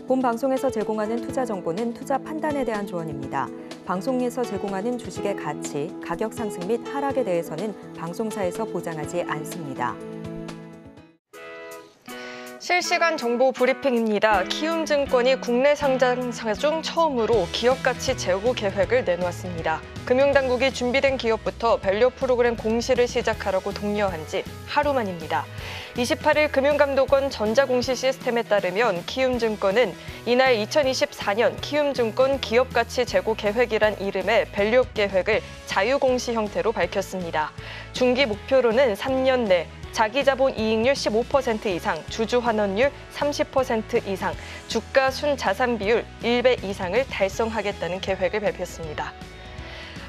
본 방송에서 제공하는 투자 정보는 투자 판단에 대한 조언입니다. 방송에서 제공하는 주식의 가치, 가격 상승 및 하락에 대해서는 방송사에서 보장하지 않습니다. 실시간 정보 브리핑입니다. 키움증권이 국내 상장사 중 처음으로 기업가치 제고 계획을 내놓았습니다. 금융당국이 준비된 기업부터 밸류 프로그램 공시를 시작하라고 독려한 지 하루 만입니다. 28일 금융감독원 전자공시 시스템에 따르면 키움증권은 이날 2024년 키움증권 기업가치 제고 계획이란 이름의 밸류 계획을 자유공시 형태로 밝혔습니다. 중기 목표로는 3년 내 자기자본 이익률 15% 이상, 주주환원율 30% 이상, 주가 순자산 비율 1배 이상을 달성하겠다는 계획을 발표했습니다.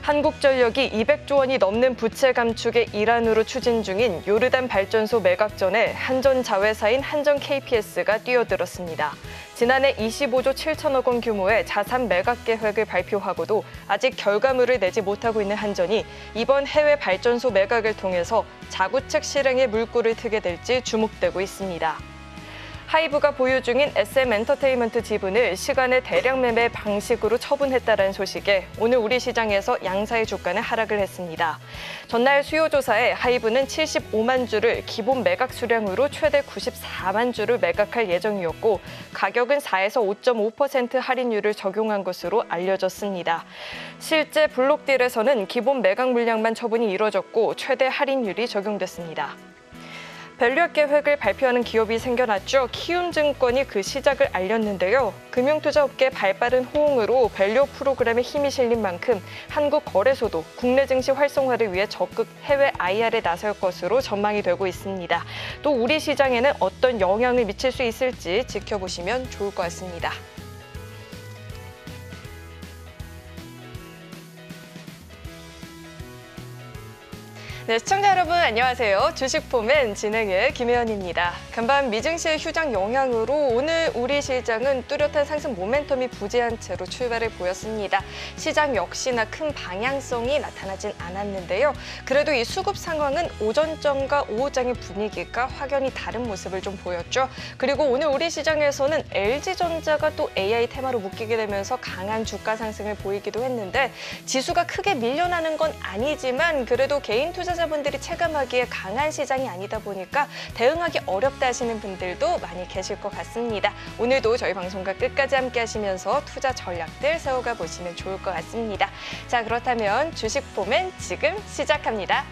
한국전력이 200조 원이 넘는 부채 감축의 일환으로 추진 중인 요르단 발전소 매각 전에 한전 자회사인 한전 KPS가 뛰어들었습니다. 지난해 25조 7천억 원 규모의 자산 매각 계획을 발표하고도 아직 결과물을 내지 못하고 있는 한전이 이번 해외 발전소 매각을 통해서 자구책 실행에 물꼬를 트게 될지 주목되고 있습니다. 하이브가 보유 중인 SM엔터테인먼트 지분을 시간의 대량 매매 방식으로 처분했다는 소식에 오늘 우리 시장에서 양사의 주가는 하락을 했습니다. 전날 수요조사에 하이브는 75만 주를 기본 매각 수량으로 최대 94만 주를 매각할 예정이었고 가격은 4에서 5.5% 할인율을 적용한 것으로 알려졌습니다. 실제 블록딜에서는 기본 매각 물량만 처분이 이뤄졌고 최대 할인율이 적용됐습니다. 밸류업 계획을 발표하는 기업이 생겨났죠. 키움증권이 그 시작을 알렸는데요. 금융투자업계 발빠른 호응으로 밸류업 프로그램에 힘이 실린 만큼 한국거래소도 국내 증시 활성화를 위해 적극 해외 IR에 나설 것으로 전망이 되고 있습니다. 또 우리 시장에는 어떤 영향을 미칠 수 있을지 지켜보시면 좋을 것 같습니다. 네, 시청자 여러분 안녕하세요. 주식포맨 진행의 김혜연입니다. 간밤 미증시의 휴장 영향으로 오늘 우리 시장은 뚜렷한 상승 모멘텀이 부재한 채로 출발을 보였습니다. 시장 역시나 큰 방향성이 나타나진 않았는데요. 그래도 이 수급 상황은 오전장과 오후장의 분위기가 확연히 다른 모습을 좀 보였죠. 그리고 오늘 우리 시장에서는 LG전자가 또 AI 테마로 묶이게 되면서 강한 주가 상승을 보이기도 했는데 지수가 크게 밀려나는 건 아니지만 그래도 개인 투자자분들이 체감하기에 강한 시장이 아니다 보니까 대응하기 어렵다 하시는 분들도 많이 계실 것 같습니다. 오늘도 저희 방송과 끝까지 함께 하시면서 투자 전략들 세워가 보시면 좋을 것 같습니다. 자, 그렇다면 주식포맨 지금 시작합니다.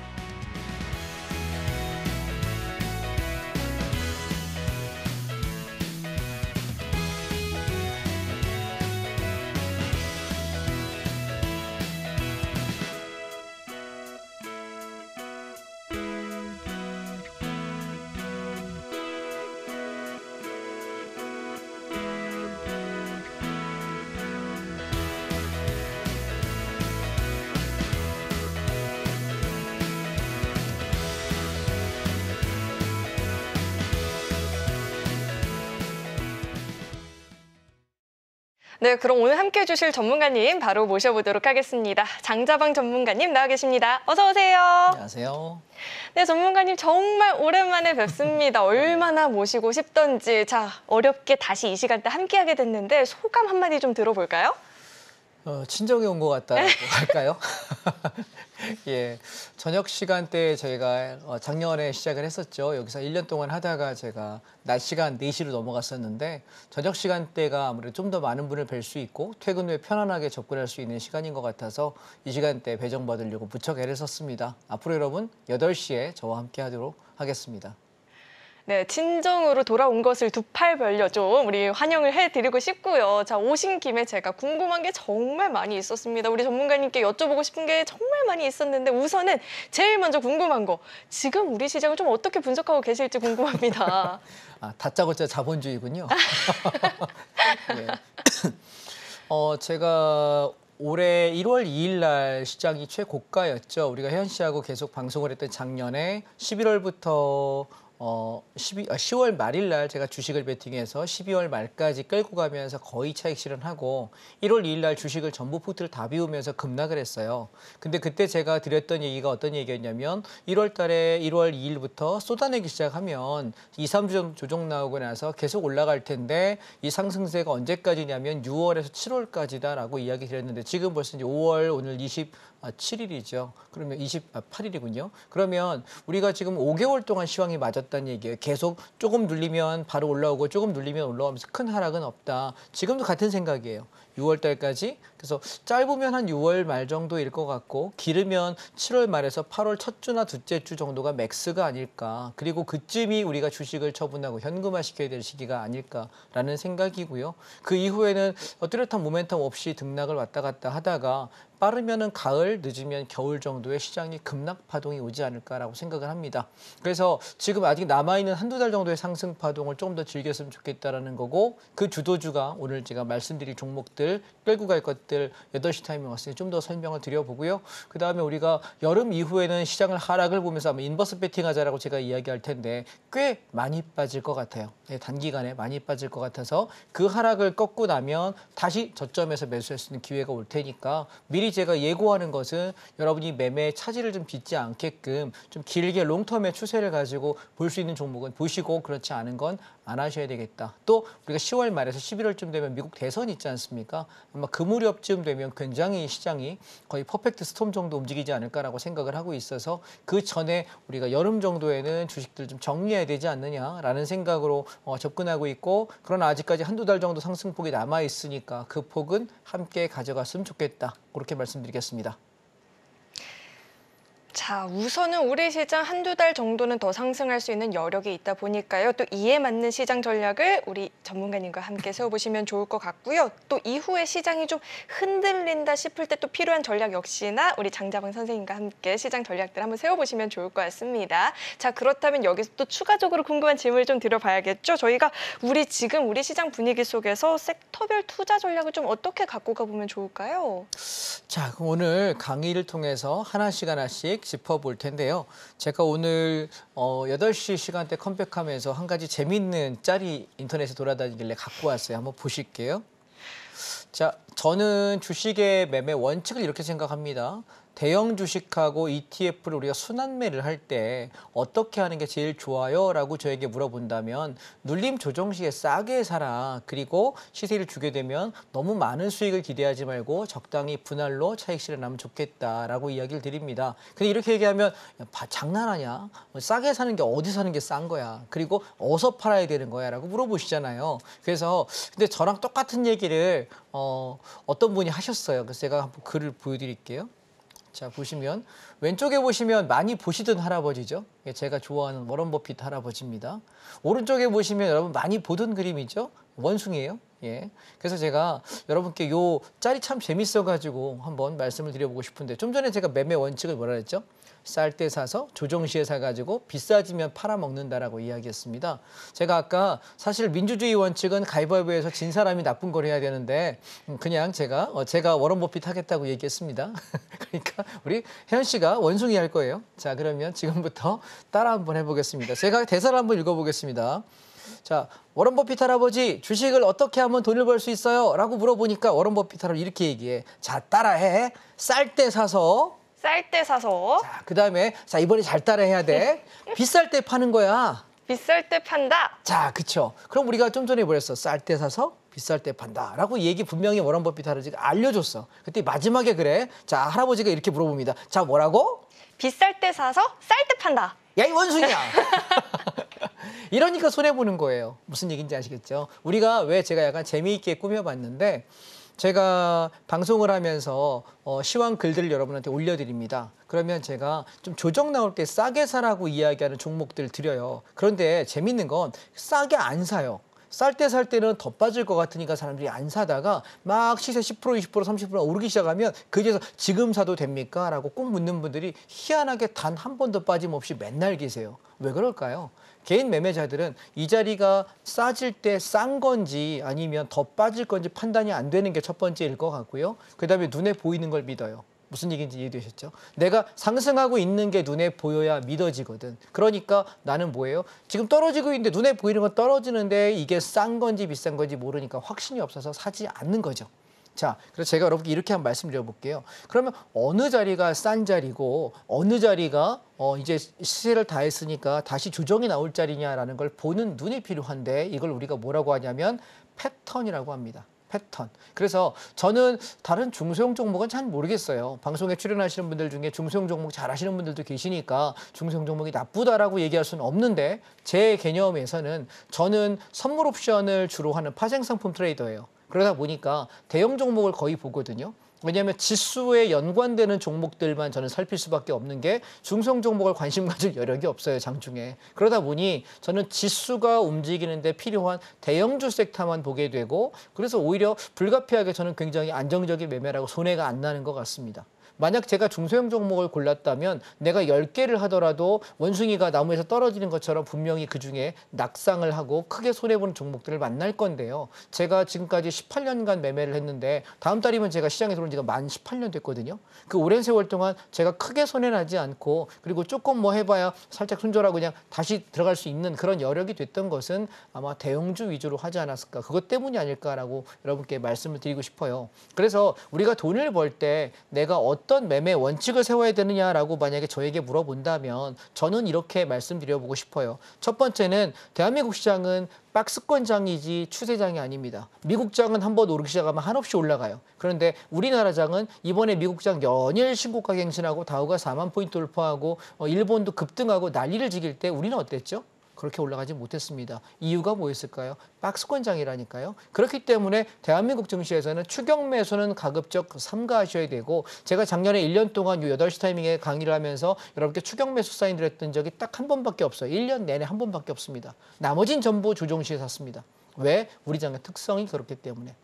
네, 그럼 오늘 함께해 주실 전문가님 바로 모셔보도록 하겠습니다. 장자방 전문가님 나와 계십니다. 어서 오세요. 안녕하세요. 네, 전문가님 정말 오랜만에 뵙습니다. 얼마나 모시고 싶던지. 자, 어렵게 다시 이 시간대 함께하게 됐는데 소감 한마디 좀 들어볼까요? 친정에 온 것 같다고 할까요? 예, 저녁 시간대에 저희가 작년에 시작을 했었죠. 여기서 1년 동안 하다가 제가 낮 시간 4시로 넘어갔었는데 저녁 시간대가 아무래도 좀 더 많은 분을 뵐 수 있고 퇴근 후에 편안하게 접근할 수 있는 시간인 것 같아서 이 시간대 배정받으려고 무척 애를 썼습니다. 앞으로 여러분 8시에 저와 함께 하도록 하겠습니다. 네, 친정으로 돌아온 것을 두 팔 벌려 좀 우리 환영을 해드리고 싶고요. 자, 오신 김에 제가 궁금한 게 정말 많이 있었습니다. 우리 전문가님께 여쭤보고 싶은 게 정말 많이 있었는데 우선은 제일 먼저 궁금한 거, 지금 우리 시장을 좀 어떻게 분석하고 계실지 궁금합니다. 아, 다짜고짜 자본주의군요. 예. 제가 올해 1월 2일 날 시장이 최고가였죠. 우리가 혜연 씨하고 계속 방송을 했던 작년에 11월부터 10월 말일 날 제가 주식을 베팅해서 12월 말까지 끌고 가면서 거의 차익 실현하고 1월 2일 날 주식을 전부 포트를 다 비우면서 급락을 했어요. 근데 그때 제가 드렸던 얘기가 어떤 얘기였냐면 1월 달에 1월 2일부터 쏟아내기 시작하면 2, 3주 정도 조정 나오고 나서 계속 올라갈 텐데 이 상승세가 언제까지냐면 6월에서 7월까지다라고 이야기 드렸는데 지금 벌써 이제 5월 오늘 27일이죠. 그러면 28일이군요. 그러면 우리가 지금 5개월 동안 시황이 맞았다는 얘기예요. 계속 조금 눌리면 바로 올라오고 조금 눌리면 올라오면서 큰 하락은 없다. 지금도 같은 생각이에요. 6월 달까지. 그래서 짧으면 한 6월 말 정도일 것 같고 길으면 7월 말에서 8월 첫 주나 둘째 주 정도가 맥스가 아닐까. 그리고 그쯤이 우리가 주식을 처분하고 현금화시켜야 될 시기가 아닐까라는 생각이고요. 그 이후에는 뚜렷한 모멘텀 없이 등락을 왔다 갔다 하다가 빠르면은 가을, 늦으면 겨울 정도의 시장이 급락 파동이 오지 않을까라고 생각을 합니다. 그래서 지금 아직 남아있는 한두 달 정도의 상승 파동을 조금 더 즐겼으면 좋겠다라는 거고 그 주도주가 오늘 제가 말씀드릴 종목들, 끌고 갈 것들 8시 타이밍 왔으니 좀 더 설명을 드려보고요. 그다음에 우리가 여름 이후에는 시장을 하락을 보면서 아마 인버스 배팅하자라고 제가 이야기할 텐데 꽤 많이 빠질 것 같아요. 단기간에 많이 빠질 것 같아서 그 하락을 꺾고 나면 다시 저점에서 매수할 수 있는 기회가 올 테니까 미리 제가 예고하는 것은 여러분이 매매에 차질을 좀 빚지 않게끔 좀 길게 롱텀의 추세를 가지고 볼 수 있는 종목은 보시고 그렇지 않은 건 안 하셔야 되겠다. 또 우리가 10월 말에서 11월쯤 되면 미국 대선 있지 않습니까? 아마 그 무렵쯤 되면 굉장히 시장이 거의 퍼펙트 스톰 정도 움직이지 않을까라고 생각을 하고 있어서 그 전에 우리가 여름 정도에는 주식들 좀 정리해야 되지 않느냐라는 생각으로 접근하고 있고 그러나 아직까지 한두 달 정도 상승폭이 남아 있으니까 그 폭은 함께 가져갔으면 좋겠다. 그렇게 말씀드리겠습니다. 자, 우선은 우리 시장 한두 달 정도는 더 상승할 수 있는 여력이 있다 보니까요. 또 이에 맞는 시장 전략을 우리 전문가님과 함께 세워보시면 좋을 것 같고요. 또 이후에 시장이 좀 흔들린다 싶을 때 또 필요한 전략 역시나 우리 장자방 선생님과 함께 시장 전략들 한번 세워보시면 좋을 것 같습니다. 자, 그렇다면 여기서 또 추가적으로 궁금한 질문을 좀 드려봐야겠죠. 저희가 지금 우리 시장 분위기 속에서 섹터별 투자 전략을 좀 어떻게 갖고 가보면 좋을까요? 자, 그럼 오늘 강의를 통해서 하나씩 짚어볼 텐데요. 제가 오늘 8시 시간대 컴백하면서 한 가지 재미있는 짤이 인터넷에 돌아다니길래 갖고 왔어요. 한번 보실게요. 자, 저는 주식의 매매 원칙을 이렇게 생각합니다. 대형 주식하고 ETF를 우리가 순환매를 할 때 어떻게 하는 게 제일 좋아요? 라고 저에게 물어본다면 눌림 조정 시에 싸게 사라. 그리고 시세를 주게 되면 너무 많은 수익을 기대하지 말고 적당히 분할로 차익 실현하면 좋겠다라고 이야기를 드립니다. 근데 이렇게 얘기하면 야, 장난하냐? 싸게 사는 게 어디 사는 게 싼 거야? 그리고 어디서 팔아야 되는 거야? 라고 물어보시잖아요. 그래서 근데 저랑 똑같은 얘기를 어떤 분이 하셨어요. 그래서 제가 한번 글을 보여드릴게요. 자, 보시면 왼쪽에 보시면 많이 보시던 할아버지죠. 제가 좋아하는 워런 버핏 할아버지입니다. 오른쪽에 보시면 여러분 많이 보던 그림이죠. 원숭이에요. 예. 그래서 제가 여러분께 요 짤이 참 재밌어가지고 한번 말씀을 드려보고 싶은데 좀 전에 제가 매매 원칙을 뭐라 그랬죠? 쌀 때 사서 조정 시에 사가지고 비싸지면 팔아먹는다라고 이야기했습니다. 제가 아까 사실 민주주의 원칙은 가위바위보에서 진 사람이 나쁜 걸 해야 되는데 그냥 제가 워런 버핏 하겠다고 얘기했습니다. 그러니까 우리 혜연 씨가 원숭이 할 거예요. 자, 그러면 지금부터 따라 한번 해보겠습니다. 제가 대사를 한번 읽어보겠습니다. 자, 워런 버핏 할아버지 주식을 어떻게 하면 돈을 벌 수 있어요? 라고 물어보니까 워런 버핏 할아버지 이렇게 얘기해. 자, 따라해. 쌀 때 사서. 쌀 때 사서. 자, 그다음에 자, 이번에 잘 따라해야 돼. 비쌀 때 파는 거야. 비쌀 때 판다. 자, 그쵸. 그럼 우리가 좀 전에 뭐랬어? 쌀 때 사서 비쌀 때 판다. 라고 얘기 분명히 워런 버핏 할아버지가 알려줬어. 그때 마지막에 그래. 자, 할아버지가 이렇게 물어봅니다. 자, 뭐라고? 비쌀 때 사서 쌀 때 판다. 야, 이 원숭이야. 이러니까 손해보는 거예요. 무슨 얘기인지 아시겠죠? 우리가 왜 제가 약간 재미있게 꾸며봤는데 제가 방송을 하면서 시황 글들을 여러분한테 올려드립니다. 그러면 제가 좀 조정 나올 때 싸게 사라고 이야기하는 종목들 드려요. 그런데 재밌는 건 싸게 안 사요. 쌀 때 살 때는 더 빠질 것 같으니까 사람들이 안 사다가 막 시세 10%, 20%, 30% 오르기 시작하면 그제서 지금 사도 됩니까? 라고 꼭 묻는 분들이 희한하게 단 한 번도 빠짐없이 맨날 계세요. 왜 그럴까요? 개인 매매자들은 이 자리가 싸질 때 싼 건지 아니면 더 빠질 건지 판단이 안 되는 게 첫 번째일 것 같고요. 그다음에 눈에 보이는 걸 믿어요. 무슨 얘기인지 이해되셨죠? 내가 상승하고 있는 게 눈에 보여야 믿어지거든. 그러니까 나는 뭐예요? 지금 떨어지고 있는데 눈에 보이는 건 떨어지는데 이게 싼 건지 비싼 건지 모르니까 확신이 없어서 사지 않는 거죠. 자, 그래서 제가 여러분께 이렇게 한번 말씀드려볼게요. 그러면 어느 자리가 싼 자리고 어느 자리가 이제 시세를 다 했으니까 다시 조정이 나올 자리냐라는 걸 보는 눈이 필요한데 이걸 우리가 뭐라고 하냐면 패턴이라고 합니다. 패턴. 그래서 저는 다른 중소형 종목은 잘 모르겠어요. 방송에 출연하시는 분들 중에 중소형 종목 잘 하시는 분들도 계시니까 중소형 종목이 나쁘다라고 얘기할 수는 없는데 제 개념에서는 저는 선물 옵션을 주로 하는 파생상품 트레이더예요. 그러다 보니까 대형 종목을 거의 보거든요. 왜냐하면 지수에 연관되는 종목들만 저는 살필 수밖에 없는 게 중소형 종목을 관심 가질 여력이 없어요, 장중에. 그러다 보니 저는 지수가 움직이는데 필요한 대형주 섹터만 보게 되고 그래서 오히려 불가피하게 저는 굉장히 안정적인 매매라고 손해가 안 나는 것 같습니다. 만약 제가 중소형 종목을 골랐다면 내가 10개를 하더라도 원숭이가 나무에서 떨어지는 것처럼 분명히 그중에 낙상을 하고 크게 손해보는 종목들을 만날 건데요. 제가 지금까지 18년간 매매를 했는데 다음 달이면 제가 시장에 들어온 지가 만 18년 됐거든요. 그 오랜 세월 동안 제가 크게 손해나지 않고 그리고 조금 뭐 해봐야 살짝 손절하고 그냥 다시 들어갈 수 있는 그런 여력이 됐던 것은 아마 대형주 위주로 하지 않았을까. 그것 때문이 아닐까라고 여러분께 말씀을 드리고 싶어요. 그래서 우리가 돈을 벌 때 내가 어떤 매매 원칙을 세워야 되느냐라고 만약에 저에게 물어본다면 저는 이렇게 말씀드려보고 싶어요. 첫 번째는 대한민국 시장은 박스권장이지 추세장이 아닙니다. 미국 장은 한번 오르기 시작하면 한없이 올라가요. 그런데 우리나라 장은 이번에 미국 장 연일 신고가 갱신하고 다우가 4만 포인트 돌파하고 일본도 급등하고 난리를 지길 때 우리는 어땠죠? 그렇게 올라가지 못했습니다. 이유가 뭐였을까요? 박스권장이라니까요. 그렇기 때문에 대한민국 증시에서는 추격 매수는 가급적 삼가하셔야 되고 제가 작년에 1년 동안 8시 타이밍에 강의를 하면서 여러분께 추격 매수 사인 드렸던 적이 딱 한 번밖에 없어요. 1년 내내 한 번밖에 없습니다. 나머진 전부 조정시에 샀습니다. 왜? 우리 장의 특성이 그렇기 때문에.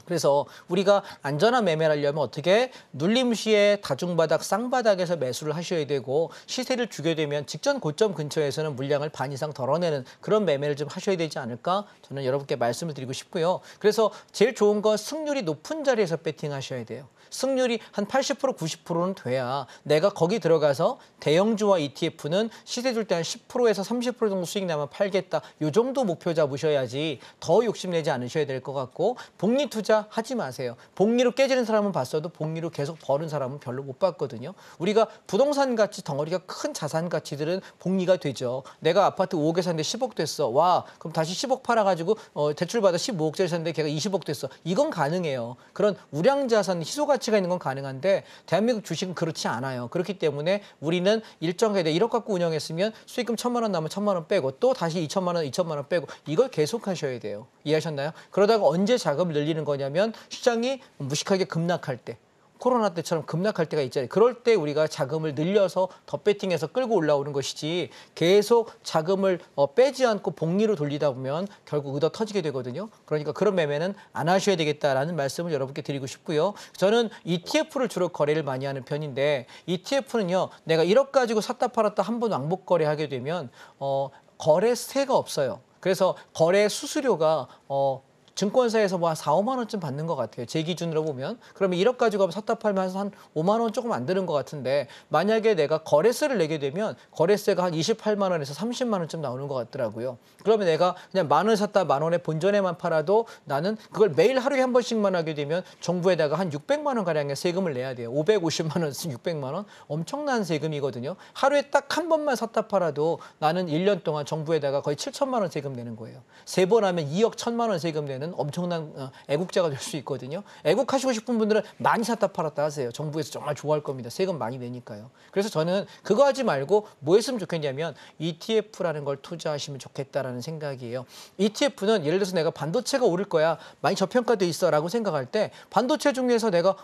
그래서 우리가 안전한 매매를 하려면 어떻게 눌림시에 다중바닥, 쌍바닥에서 매수를 하셔야 되고 시세를 주게 되면 직전 고점 근처에서는 물량을 반 이상 덜어내는 그런 매매를 좀 하셔야 되지 않을까 저는 여러분께 말씀을 드리고 싶고요. 그래서 제일 좋은 건 승률이 높은 자리에서 배팅하셔야 돼요. 승률이 한 80%, 90%는 돼야 내가 거기 들어가서 대형주와 ETF는 시세 줄 때 한 10%에서 30% 정도 수익 나면 팔겠다. 이 정도 목표 잡으셔야지 더 욕심내지 않으셔야 될 것 같고 복리 투자 하지 마세요. 복리로 깨지는 사람은 봤어도 복리로 계속 버는 사람은 별로 못 봤거든요. 우리가 부동산 가치 덩어리가 큰 자산 가치들은 복리가 되죠. 내가 아파트 5억에 샀는데 10억 됐어. 와, 그럼 다시 10억 팔아가지고 대출받아 15억짜리 샀는데 걔가 20억 됐어. 이건 가능해요. 그런 우량 자산, 희소 가치가 있는 건 가능한데 대한민국 주식은 그렇지 않아요. 그렇기 때문에 우리는 일정하게 1억 갖고 운영했으면 수익금 1,000만 원 나면 1,000만 원 빼고 또 다시 2,000만 원, 2,000만 원 빼고 이걸 계속 하셔야 돼요. 이해하셨나요? 그러다가 언제 자금을 늘리는 거냐면 시장이 무식하게 급락할 때. 코로나 때처럼 급락할 때가 있잖아요. 그럴 때 우리가 자금을 늘려서 더 배팅해서 끌고 올라오는 것이지 계속 자금을 빼지 않고 복리로 돌리다 보면 결국 의도 터지게 되거든요. 그러니까 그런 매매는 안 하셔야 되겠다라는 말씀을 여러분께 드리고 싶고요. 저는 ETF를 주로 거래를 많이 하는 편인데 ETF는요. 내가 1억 가지고 샀다 팔았다 한 번 왕복 거래하게 되면 거래세가 없어요. 그래서 거래 수수료가 증권사에서 뭐 한 4, 5만 원쯤 받는 것 같아요. 제 기준으로 보면. 그러면 1억 가지고 샀다 팔면 한 5만 원 조금 안 드는 것 같은데 만약에 내가 거래세를 내게 되면 거래세가 한 28만 원에서 30만 원쯤 나오는 것 같더라고요. 그러면 내가 그냥 만 원 샀다 만 원에 본전에만 팔아도 나는 그걸 매일 하루에 한 번씩만 하게 되면 정부에다가 한 600만 원 가량의 세금을 내야 돼요. 550만 원, 600만 원. 엄청난 세금이거든요. 하루에 딱 한 번만 샀다 팔아도 나는 1년 동안 정부에다가 거의 7천만 원 세금 내는 거예요. 3번 하면 2억 1천만 원 세금 내는 엄청난 애국자가 될 수 있거든요. 애국하시고 싶은 분들은 많이 샀다 팔았다 하세요. 정부에서 정말 좋아할 겁니다. 세금 많이 내니까요. 그래서 저는 그거 하지 말고 뭐 했으면 좋겠냐면 ETF라는 걸 투자하시면 좋겠다라는 생각이에요. ETF는 예를 들어서 내가 반도체가 오를 거야. 많이 저평가돼 있어라고 생각할 때 반도체 중에서 내가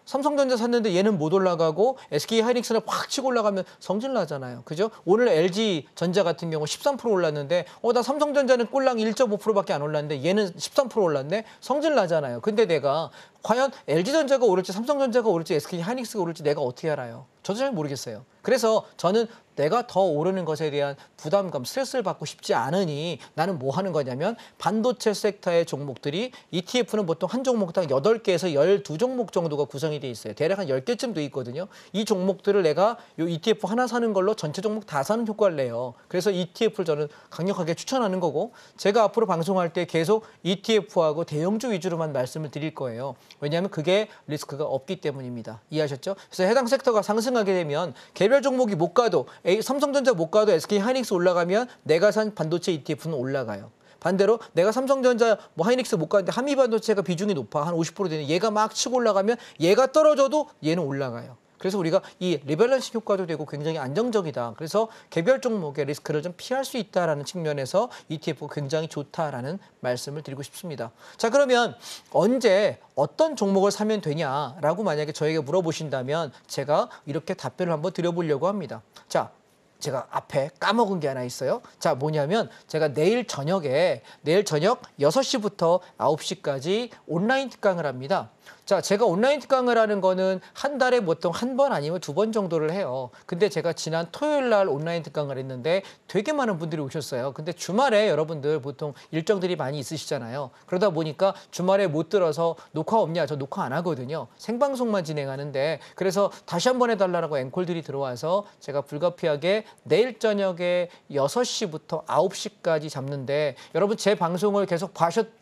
삼성전자 샀는데 얘는 못 올라가고 SK하이닉스는 확 치고 올라가면 성질 나잖아요. 그죠? 오늘 LG전자 같은 경우 13% 올랐는데 나 삼성전자는 꼴랑 1.5%밖에 안 올랐는데 얘는 13% 올랐네? 성질 나잖아요. 근데 내가 과연 LG전자가 오를지 삼성전자가 오를지 SK하이닉스가 오를지 내가 어떻게 알아요? 저도 잘 모르겠어요. 그래서 저는 내가 더 오르는 것에 대한 부담감, 스트레스를 받고 싶지 않으니 나는 뭐 하는 거냐면 반도체 섹터의 종목들이 ETF는 보통 한 종목당 8개에서 12종목 정도가 구성이 돼 있어요. 대략 한 10개쯤 돼 있거든요. 이 종목들을 내가 이 ETF 하나 사는 걸로 전체 종목 다 사는 효과를 내요. 그래서 ETF를 저는 강력하게 추천하는 거고 제가 앞으로 방송할 때 계속 ETF하고 대형주 위주로만 말씀을 드릴 거예요. 왜냐하면 그게 리스크가 없기 때문입니다. 이해하셨죠? 그래서 해당 섹터가 상승하게 되면 개별 종목이 못 가도 삼성전자 못 가도 SK하이닉스 올라가면 내가 산 반도체 ETF는 올라가요. 반대로 내가 삼성전자 뭐 하이닉스 못 가는데 한미반도체가 비중이 높아 한 50% 되는 얘가 막 치고 올라가면 얘가 떨어져도 얘는 올라가요. 그래서 우리가 이 리밸런싱 효과도 되고 굉장히 안정적이다. 그래서 개별 종목의 리스크를 좀 피할 수 있다라는 측면에서 ETF가 굉장히 좋다라는 말씀을 드리고 싶습니다. 자, 그러면 언제 어떤 종목을 사면 되냐라고 만약에 저에게 물어보신다면 제가 이렇게 답변을 한번 드려보려고 합니다. 자, 제가 앞에 까먹은 게 하나 있어요. 자, 뭐냐면 제가 내일 저녁 6시부터 9시까지 온라인 특강을 합니다. 자, 제가 온라인 특강을 하는 거는 한 달에 보통 한 번 아니면 2번 정도를 해요. 근데 제가 지난 토요일 날 온라인 특강을 했는데 되게 많은 분들이 오셨어요. 근데 주말에 여러분들 보통 일정들이 많이 있으시잖아요. 그러다 보니까 주말에 못 들어서 녹화 없냐? 저 녹화 안 하거든요. 생방송만 진행하는데 그래서 다시 한 번 해달라고 앵콜들이 들어와서 제가 불가피하게 내일 저녁에 6시부터 9시까지 잡는데 여러분 제 방송을 계속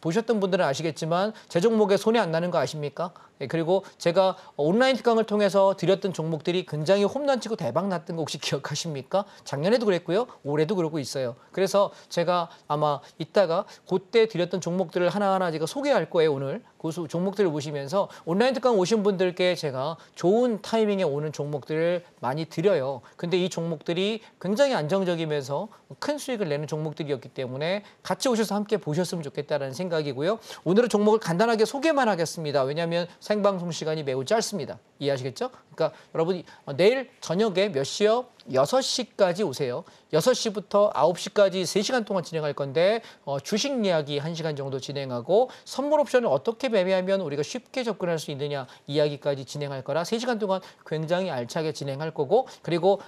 보셨던 분들은 아시겠지만 제 종목에 손해 안 나는 거 아십니까? 그리고 제가 온라인 특강을 통해서 드렸던 종목들이 굉장히 홈런치고 대박 났던 거 혹시 기억하십니까? 작년에도 그랬고요. 올해도 그러고 있어요. 그래서 제가 아마 이따가 그때 드렸던 종목들을 하나하나 제가 소개할 거예요. 오늘 그 종목들을 보시면서 온라인 특강 오신 분들께 제가 좋은 타이밍에 오는 종목들을 많이 드려요. 근데 이 종목들이 굉장히 안정적이면서 큰 수익을 내는 종목들이었기 때문에 같이 오셔서 함께 보셨으면 좋겠다는 생각이고요. 오늘은 종목을 간단하게 소개만 하겠습니다. 왜냐하면 생방송 시간이 매우 짧습니다. 이해하시겠죠? 그러니까 여러분이 내일 저녁에 몇 시요? 6시까지 오세요. 6시부터 9시까지 3시간 동안 진행할 건데 주식 이야기 1시간 정도 진행하고 선물 옵션을 어떻게 매매하면 우리가 쉽게 접근할 수 있느냐 이야기까지 진행할 거라 3시간 동안 굉장히 알차게 진행할 거고 그리고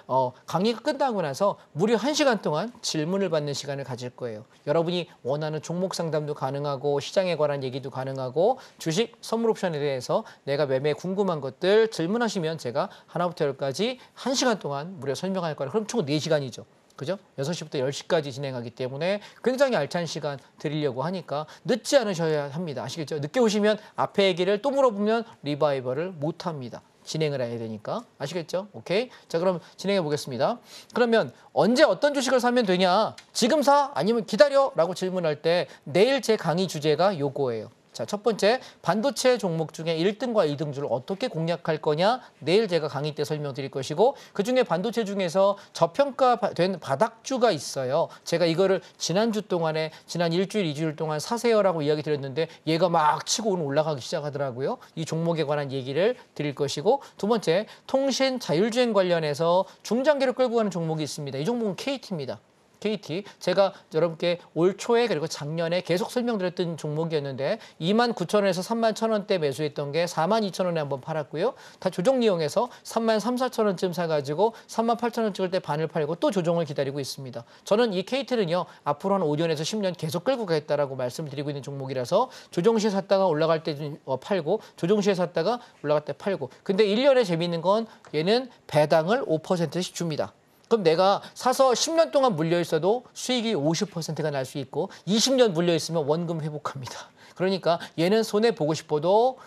강의가 끝나고 나서 무려 1시간 동안 질문을 받는 시간을 가질 거예요. 여러분이 원하는 종목 상담도 가능하고 시장에 관한 얘기도 가능하고 주식 선물 옵션에 대해서 내가 매매 궁금한 것들 질문하시면 제가 하나부터 열까지 1시간 동안 무려 설명할 거라. 그럼 총 4시간이죠. 그죠? 6시부터 10시까지 진행하기 때문에 굉장히 알찬 시간 드리려고 하니까 늦지 않으셔야 합니다. 아시겠죠? 늦게 오시면 앞에 얘기를 또 물어보면 리바이벌을 못 합니다. 진행을 해야 되니까. 아시겠죠? 오케이? 자, 그럼 진행해 보겠습니다. 그러면 언제 어떤 주식을 사면 되냐? 지금 사? 아니면 기다려? 라고 질문할 때 내일 제 강의 주제가 요거예요. 자, 첫 번째, 반도체 종목 중에 1등과 2등주를 어떻게 공략할 거냐? 내일 제가 강의 때 설명드릴 것이고 그중에 반도체 중에서 저평가된 바닥주가 있어요. 제가 이거를 지난주 동안에 지난 일주일, 2주일 동안 사세요라고 이야기 드렸는데 얘가 막 치고 오늘 올라가기 시작하더라고요. 이 종목에 관한 얘기를 드릴 것이고 두 번째, 통신 자율주행 관련해서 중장기를 끌고 가는 종목이 있습니다. 이 종목은 KT입니다. KT. 제가 여러분께 올 초에 그리고 작년에 계속 설명드렸던 종목이었는데 29,000원에서 31,000원대 매수했던 게 42,000원에 한번 팔았고요. 다 조정 이용해서 33,000~34,000원쯤 사가지고 38,000원 찍을 때 반을 팔고 또 조정을 기다리고 있습니다. 저는 이 KT는요. 앞으로 한 5년에서 10년 계속 끌고 가겠다라고 말씀을 드리고 있는 종목이라서 조정 시에 샀다가 올라갈 때 팔고 조정 시에 샀다가 올라갈 때 팔고 근데 1년에 재미있는 건 얘는 배당을 5%씩 줍니다. 그럼 내가 사서 10년 동안 물려 있어도 수익이 50%가 날 수 있고 20년 물려 있으면 원금 회복합니다. 그러니까 얘는 손해 보고 싶어도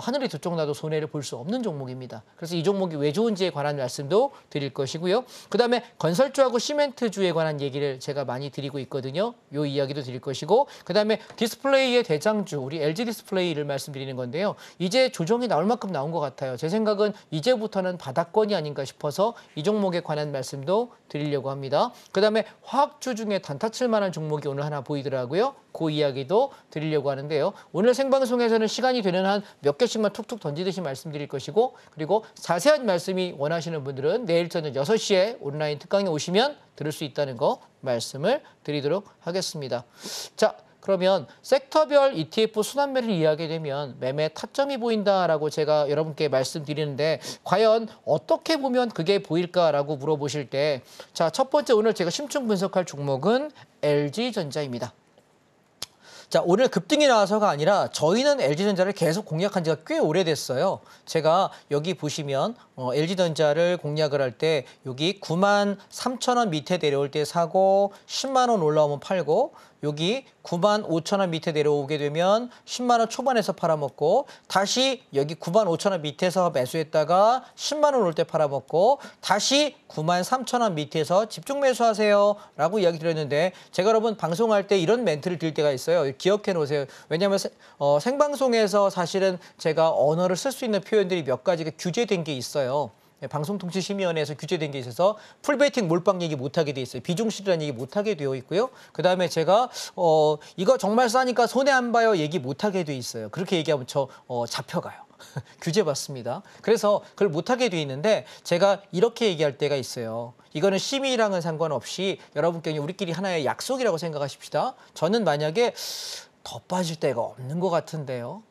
하늘이 두 쪽 나도 손해를 볼 수 없는 종목입니다. 그래서 이 종목이 왜 좋은지에 관한 말씀도 드릴 것이고요. 그다음에 건설주하고 시멘트주에 관한 얘기를 제가 많이 드리고 있거든요. 요 이야기도 드릴 것이고 그다음에 디스플레이의 대장주 우리 LG 디스플레이를 말씀드리는 건데요. 이제 조정이 나올 만큼 나온 것 같아요. 제 생각은 이제부터는 바닥권이 아닌가 싶어서 이 종목에 관한 말씀도 드리려고 합니다. 그다음에 화학주 중에 단타 칠 만한 종목이 오늘 하나 보이더라고요. 그 이야기도 드리려고 하는데요. 오늘 생방송에서는 시간이 되는 한 몇 개씩만 툭툭 던지듯이 말씀드릴 것이고 그리고 자세한 말씀이 원하시는 분들은 내일 저녁 6시에 온라인 특강에 오시면 들을 수 있다는 거 말씀을 드리도록 하겠습니다. 자, 그러면 섹터별 ETF 순환매를 이해하게 되면 매매 타점이 보인다라고 제가 여러분께 말씀드리는데 과연 어떻게 보면 그게 보일까라고 물어보실 때 자, 첫 번째 오늘 제가 심층 분석할 종목은 LG전자입니다. 자, 오늘 급등이 나와서가 아니라 저희는 LG전자를 계속 공략한 지가 꽤 오래됐어요. 제가 여기 보시면 LG전자를 공략을 할 때 여기 93,000원 밑에 내려올 때 사고 10만 원 올라오면 팔고 여기 95,000원 밑에 내려오게 되면 10만 원 초반에서 팔아먹고 다시 여기 95,000원 밑에서 매수했다가 10만 원 올 때 팔아먹고 다시 93,000원 밑에서 집중 매수하세요 라고 이야기 드렸는데 제가 여러분 방송할 때 이런 멘트를 드릴 때가 있어요. 기억해 놓으세요. 왜냐하면 생방송에서 사실은 제가 언어를 쓸 수 있는 표현들이 몇 가지가 규제된 게 있어요. 방송통신심의위원회에서 규제된 게 있어서 풀베이팅 몰빵 얘기 못하게 돼 있어요. 비중실이라는 얘기 못하게 되어 있고요. 그다음에 제가 이거 정말 싸니까 손해 안 봐요 얘기 못하게 돼 있어요. 그렇게 얘기하면 저 잡혀가요. 규제받습니다. 그래서 그걸 못하게 돼 있는데 제가 이렇게 얘기할 때가 있어요. 이거는 심의랑은 상관없이 여러분께 우리끼리 하나의 약속이라고 생각하십시다. 저는 만약에 더 빠질 데가 없는 것 같은데요.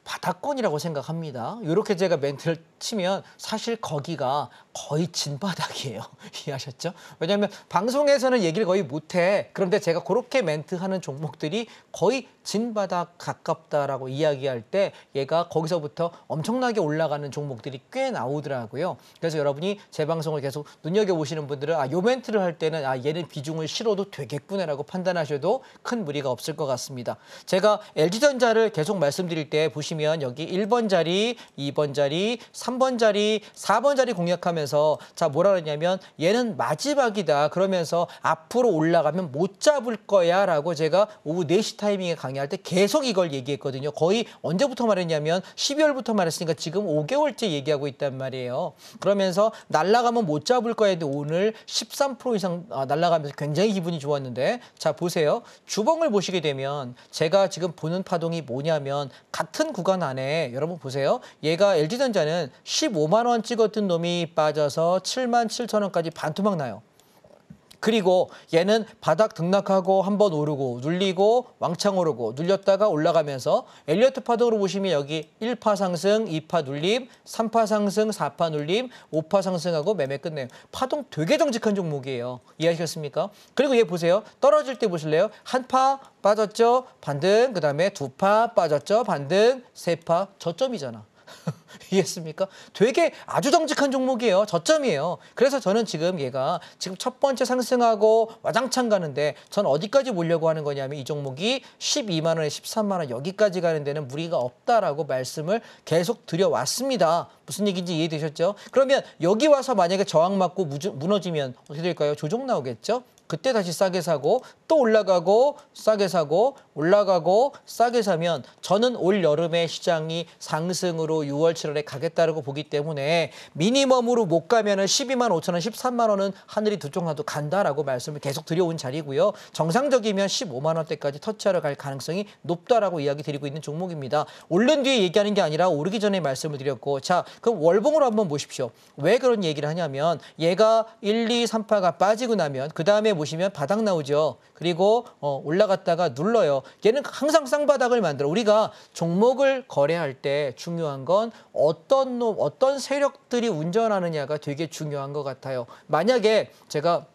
바닥권이라고 생각합니다. 이렇게 제가 멘트를 치면 사실 거기가 거의 진바닥이에요. 이해하셨죠? 왜냐하면 방송에서는 얘기를 거의 못해. 그런데 제가 그렇게 멘트하는 종목들이 거의 진바닥 가깝다라고 이야기할 때 얘가 거기서부터 엄청나게 올라가는 종목들이 꽤 나오더라고요. 그래서 여러분이 제 방송을 계속 눈여겨보시는 분들은 요 멘트를 할 때는 얘는 비중을 실어도 되겠구나라고 판단하셔도 큰 무리가 없을 것 같습니다. 제가 LG전자를 계속 말씀드릴 때 보시면 여기 1번 자리, 2번 자리, 3번 자리, 4번 자리 공략하면서 자 뭐라 그러냐면 얘는 마지막이다. 그러면서 앞으로 올라가면 못 잡을 거야 라고 제가 오후 4시 타이밍에 강의할 때 계속 이걸 얘기했거든요. 거의 언제부터 말했냐면 12월부터 말했으니까 지금 5개월째 얘기하고 있단 말이에요. 그러면서 날아가면 못 잡을 거야 했는데 오늘 13% 이상 날아가면서 굉장히 기분이 좋았는데 자 보세요. 주봉을 보시게 되면 제가 지금 보는 파동이 뭐냐면 같은 구간 안에 여러분 보세요. 얘가 LG전자는 15만 원 찍었던 놈이 빠져서 77,000원까지 반토막 나요. 그리고 얘는 바닥 등락하고 한번 오르고 눌리고 왕창 오르고 눌렸다가 올라가면서 엘리어트 파동으로 보시면 여기 1파 상승, 2파 눌림, 3파 상승, 4파 눌림, 5파 상승하고 매매 끝내요. 파동 되게 정직한 종목이에요. 이해하셨습니까? 그리고 얘 보세요. 떨어질 때 보실래요? 한 파 빠졌죠? 반등. 그다음에 두 파 빠졌죠? 반등. 세 파 저점이잖아. 이해했습니까? 되게 아주 정직한 종목이에요. 저점이에요. 그래서 저는 지금 얘가 지금 첫 번째 상승하고 와장창 가는데 전 어디까지 보려고 하는 거냐면 이 종목이 12만 원에 13만 원 여기까지 가는 데는 무리가 없다라고 말씀을 계속 드려왔습니다. 무슨 얘기인지 이해되셨죠? 그러면 여기 와서 만약에 저항 맞고 무너지면 어떻게 될까요? 조정 나오겠죠? 그때 다시 싸게 사고 또 올라가고 싸게 사고 올라가고 싸게 사면 저는 올 여름에 시장이 상승으로 6월, 7월에 가겠다라고 보기 때문에 미니멈으로 못 가면은 12만 5천 원, 13만 원은 하늘이 두 쪽 나도 간다라고 말씀을 계속 드려온 자리고요. 정상적이면 15만 원대까지 터치하러 갈 가능성이 높다라고 이야기 드리고 있는 종목입니다. 오른 뒤에 얘기하는 게 아니라 오르기 전에 말씀을 드렸고 자 그럼 월봉으로 한번 보십시오. 왜 그런 얘기를 하냐면 얘가 1, 2, 3파가 빠지고 나면 그 다음에 보시면 바닥 나오죠. 그리고 올라갔다가 눌러요. 얘는 항상 쌍바닥을 만들어. 우리가 종목을 거래할 때 중요한 건 어떤 세력들이 운전하느냐가 되게 중요한 것 같아요. 만약에 제가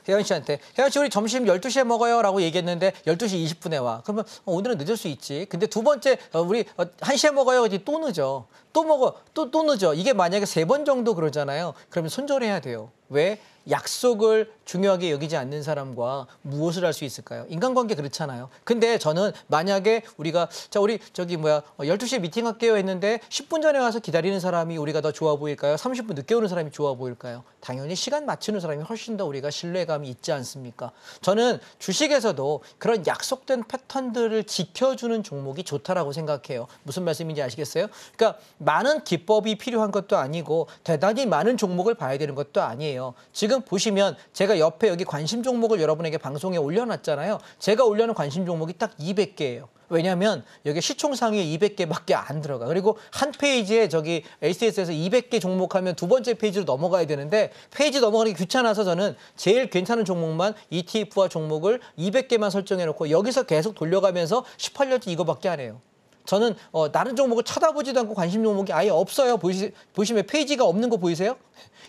혜연 씨한테 혜연 씨 우리 점심 12시에 먹어요 라고 얘기했는데 12시 20분에 와. 그러면 오늘은 늦을 수 있지. 근데 두 번째 우리 1시에 먹어요. 또 늦어. 또 먹어. 또 늦어. 이게 만약에 3번 정도 그러잖아요. 그러면 손절해야 돼요. 왜? 약속을 중요하게 여기지 않는 사람과 무엇을 할 수 있을까요? 인간관계 그렇잖아요. 근데 저는 만약에 우리가 자 우리 12시에 미팅할게요 했는데 10분 전에 와서 기다리는 사람이 우리가 더 좋아 보일까요? 30분 늦게 오는 사람이 좋아 보일까요? 당연히 시간 맞추는 사람이 훨씬 더 우리가 신뢰감이 있지 않습니까? 저는 주식에서도 그런 약속된 패턴들을 지켜주는 종목이 좋다라고 생각해요. 무슨 말씀인지 아시겠어요? 그러니까 많은 기법이 필요한 것도 아니고 대단히 많은 종목을 봐야 되는 것도 아니에요. 지금 보시면 제가 옆에 여기 관심 종목을 여러분에게 방송에 올려놨잖아요. 제가 올려놓은 관심 종목이 딱 200개예요. 왜냐하면 여기 시총 상위에 200개밖에 안 들어가. 그리고 한 페이지에 저기 HTS에서 200개 종목하면 두 번째 페이지로 넘어가야 되는데 페이지 넘어가는 게 귀찮아서 저는 제일 괜찮은 종목만 ETF와 종목을 200개만 설정해놓고 여기서 계속 돌려가면서 18년째 이거밖에 안 해요. 저는 다른 종목을 쳐다보지도 않고 관심 종목이 아예 없어요. 보시면 페이지가 없는 거 보이세요?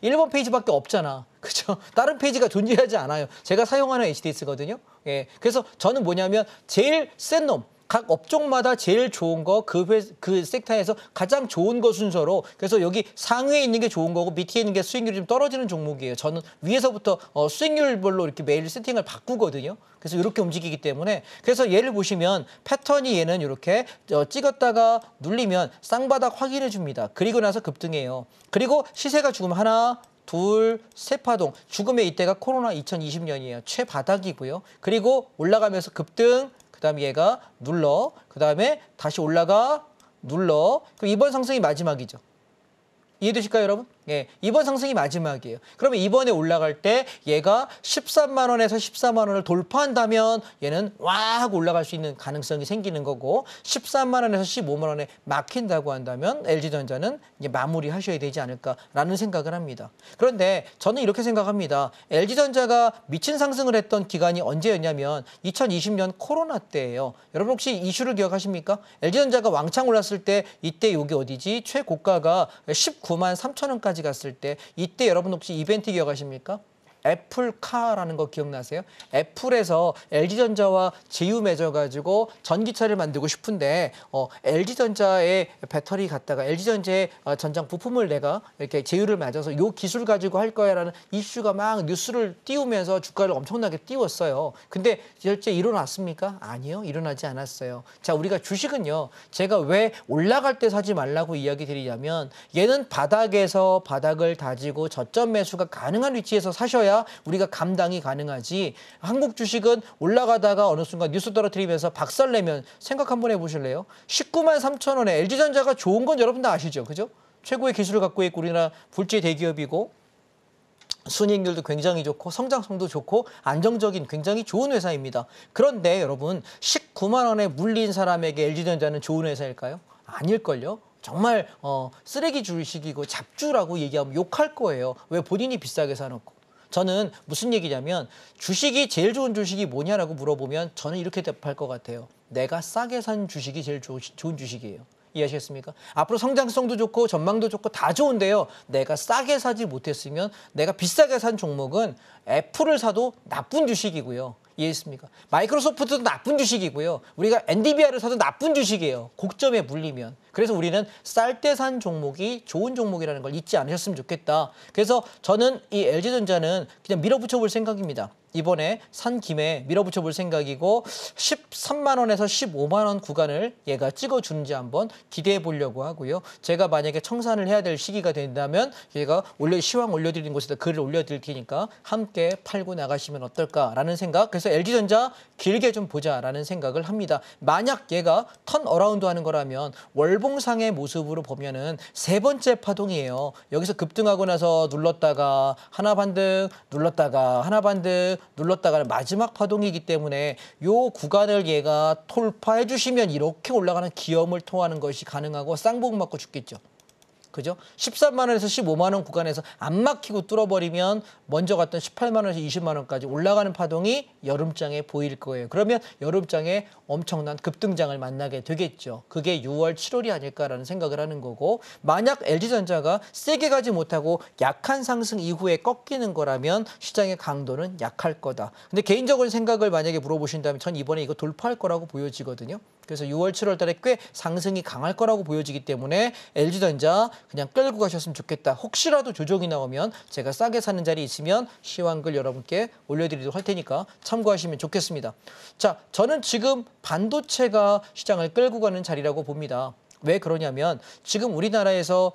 1번 페이지밖에 없잖아. 그죠? 다른 페이지가 존재하지 않아요. 제가 사용하는 HTS거든요. 예. 그래서 저는 뭐냐면 제일 센 놈. 각 업종마다 제일 좋은 거, 그 섹터에서 가장 좋은 거 순서로. 그래서 여기 상위에 있는 게 좋은 거고 밑에 있는 게 수익률이 좀 떨어지는 종목이에요. 저는 위에서부터 수익률별로 이렇게 매일 세팅을 바꾸거든요. 그래서 이렇게 움직이기 때문에. 그래서 얘를 보시면 패턴이 얘는 이렇게 찍었다가 눌리면 쌍바닥 확인해 줍니다. 그리고 나서 급등해요. 그리고 시세가 죽으면 하나, 둘, 세 파동. 죽음의 이때가 코로나 2020년이에요. 최바닥이고요. 그리고 올라가면서 급등. 그다음에 얘가 눌러, 그다음에 다시 올라가, 눌러. 그럼 이번 상승이 마지막이죠. 이해되실까요, 여러분? 예, 이번 상승이 마지막이에요. 그러면 이번에 올라갈 때 얘가 13만 원에서 14만 원을 돌파한다면 얘는 와 하고 올라갈 수 있는 가능성이 생기는 거고 13만 원에서 15만 원에 막힌다고 한다면 LG전자는 이제 마무리하셔야 되지 않을까라는 생각을 합니다. 그런데 저는 이렇게 생각합니다. LG전자가 미친 상승을 했던 기간이 언제였냐면 2020년 코로나 때예요. 여러분 혹시 이슈를 기억하십니까? LG전자가 왕창 올랐을 때 이때 여기 어디지? 최고가가 19만 3천 원까지 갔을 때 이때 여러분 혹시 이벤트 기억하십니까? 애플카라는 거 기억나세요? 애플에서 LG전자와 제휴 맺어가지고 전기차를 만들고 싶은데 LG전자의 배터리 갖다가 LG전자의 전장 부품을 내가 이렇게 제휴를 맺어서 요 기술 가지고 할 거야라는 이슈가 막 뉴스를 띄우면서 주가를 엄청나게 띄웠어요. 근데 실제 일어났습니까? 아니요. 일어나지 않았어요. 자, 우리가 주식은요. 제가 왜 올라갈 때 사지 말라고 이야기 드리냐면 얘는 바닥에서 바닥을 다지고 저점 매수가 가능한 위치에서 사셔야 우리가 감당이 가능하지. 한국 주식은 올라가다가 어느 순간 뉴스 떨어뜨리면서 박살내면 생각 한번 해보실래요? 19만 3천 원에 LG전자가 좋은 건 여러분 다 아시죠? 그죠? 최고의 기술을 갖고 있고 우리나라 불제 대기업이고 순이익률도 굉장히 좋고 성장성도 좋고 안정적인 굉장히 좋은 회사입니다. 그런데 여러분 19만 원에 물린 사람에게 LG전자는 좋은 회사일까요? 아닐걸요? 정말 쓰레기 주식이고 잡주라고 얘기하면 욕할 거예요. 왜 본인이 비싸게 사놓고. 저는 무슨 얘기냐면 주식이 제일 좋은 주식이 뭐냐라고 물어보면 저는 이렇게 답할 것 같아요. 내가 싸게 산 주식이 제일 좋은 주식이에요. 이해하시겠습니까? 앞으로 성장성도 좋고 전망도 좋고 다 좋은데요. 내가 싸게 사지 못했으면 내가 비싸게 산 종목은 애플을 사도 나쁜 주식이고요. 이해했습니까? 마이크로소프트도 나쁜 주식이고요. 우리가 NDBR을 사도 나쁜 주식이에요. 고점에 물리면. 그래서 우리는 쌀 때 산 종목이 좋은 종목이라는 걸 잊지 않으셨으면 좋겠다. 그래서 저는 이 LG전자는 그냥 밀어붙여 볼 생각입니다. 이번에 산 김에 밀어붙여 볼 생각이고 13만 원에서 15만 원 구간을 얘가 찍어주는지 한번 기대해 보려고 하고요. 제가 만약에 청산을 해야 될 시기가 된다면 얘가 시황 올려드리는 곳에다 글을 올려드릴 테니까 함께 팔고 나가시면 어떨까라는 생각. 그래서 LG전자 길게 좀 보자라는 생각을 합니다. 만약 얘가 턴 어라운드 하는 거라면 월봉상의 모습으로 보면은 세 번째 파동이에요. 여기서 급등하고 나서 눌렀다가 하나 반등, 눌렀다가 하나 반등, 눌렀다가 마지막 파동이기 때문에 요 구간을 얘가 돌파해 주시면 이렇게 올라가는 기염을 통하는 것이 가능하고 쌍봉 맞고 죽겠죠. 그죠? 13만 원에서 15만 원 구간에서 안 막히고 뚫어버리면 먼저 갔던 18만 원에서 20만 원까지 올라가는 파동이 여름장에 보일 거예요. 그러면 여름장에 엄청난 급등장을 만나게 되겠죠. 그게 6월, 7월이 아닐까라는 생각을 하는 거고 만약 LG전자가 세게 가지 못하고 약한 상승 이후에 꺾이는 거라면 시장의 강도는 약할 거다. 근데 개인적인 생각을 만약에 물어보신다면 전 이번에 이거 돌파할 거라고 보여지거든요. 그래서 6월, 7월 달에 꽤 상승이 강할 거라고 보여지기 때문에 LG전자 그냥 끌고 가셨으면 좋겠다. 혹시라도 조정이 나오면 제가 싸게 사는 자리 있으면 시황글 여러분께 올려드리도록 할 테니까 참고하시면 좋겠습니다. 자, 저는 지금 반도체가 시장을 끌고 가는 자리라고 봅니다. 왜 그러냐면 지금 우리나라에서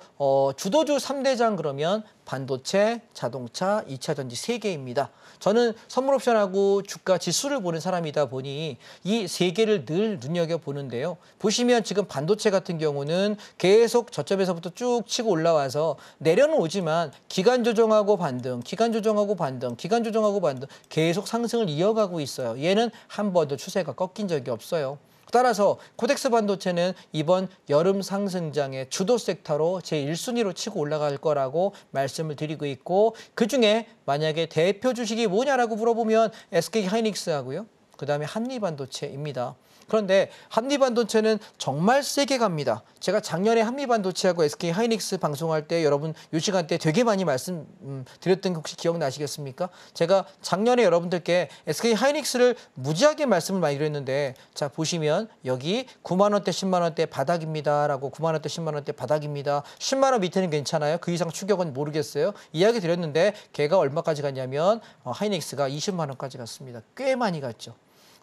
주도주 3대장 그러면 반도체, 자동차, 2차 전지 3개입니다. 저는 선물옵션하고 주가 지수를 보는 사람이다 보니 이 3개를 늘 눈여겨보는데요. 보시면 지금 반도체 같은 경우는 계속 저점에서부터 쭉 치고 올라와서 내려는 오지만 기간 조정하고 반등, 기간 조정하고 반등, 기간 조정하고 반등 계속 상승을 이어가고 있어요. 얘는 한 번도 추세가 꺾인 적이 없어요. 따라서 코덱스 반도체는 이번 여름 상승장의 주도 섹터로 제1순위로 치고 올라갈 거라고 말씀을 드리고 있고 그중에 만약에 대표 주식이 뭐냐라고 물어보면 SK 하이닉스하고요. 그다음에 한미반도체입니다. 그런데 한미반도체는 정말 세게 갑니다. 제가 작년에 한미반도체하고 SK 하이닉스 방송할 때 여러분 이 시간대 되게 많이 말씀드렸던 게 혹시 기억나시겠습니까? 제가 작년에 여러분들께 SK 하이닉스를 무지하게 말씀을 많이 드렸는데 자 보시면 여기 9만 원대 10만 원대 바닥입니다라고 9만 원대 10만 원대 바닥입니다. 10만 원 밑에는 괜찮아요. 그 이상 추격은 모르겠어요. 이야기 드렸는데 걔가 얼마까지 갔냐면 하이닉스가 20만 원까지 갔습니다. 꽤 많이 갔죠.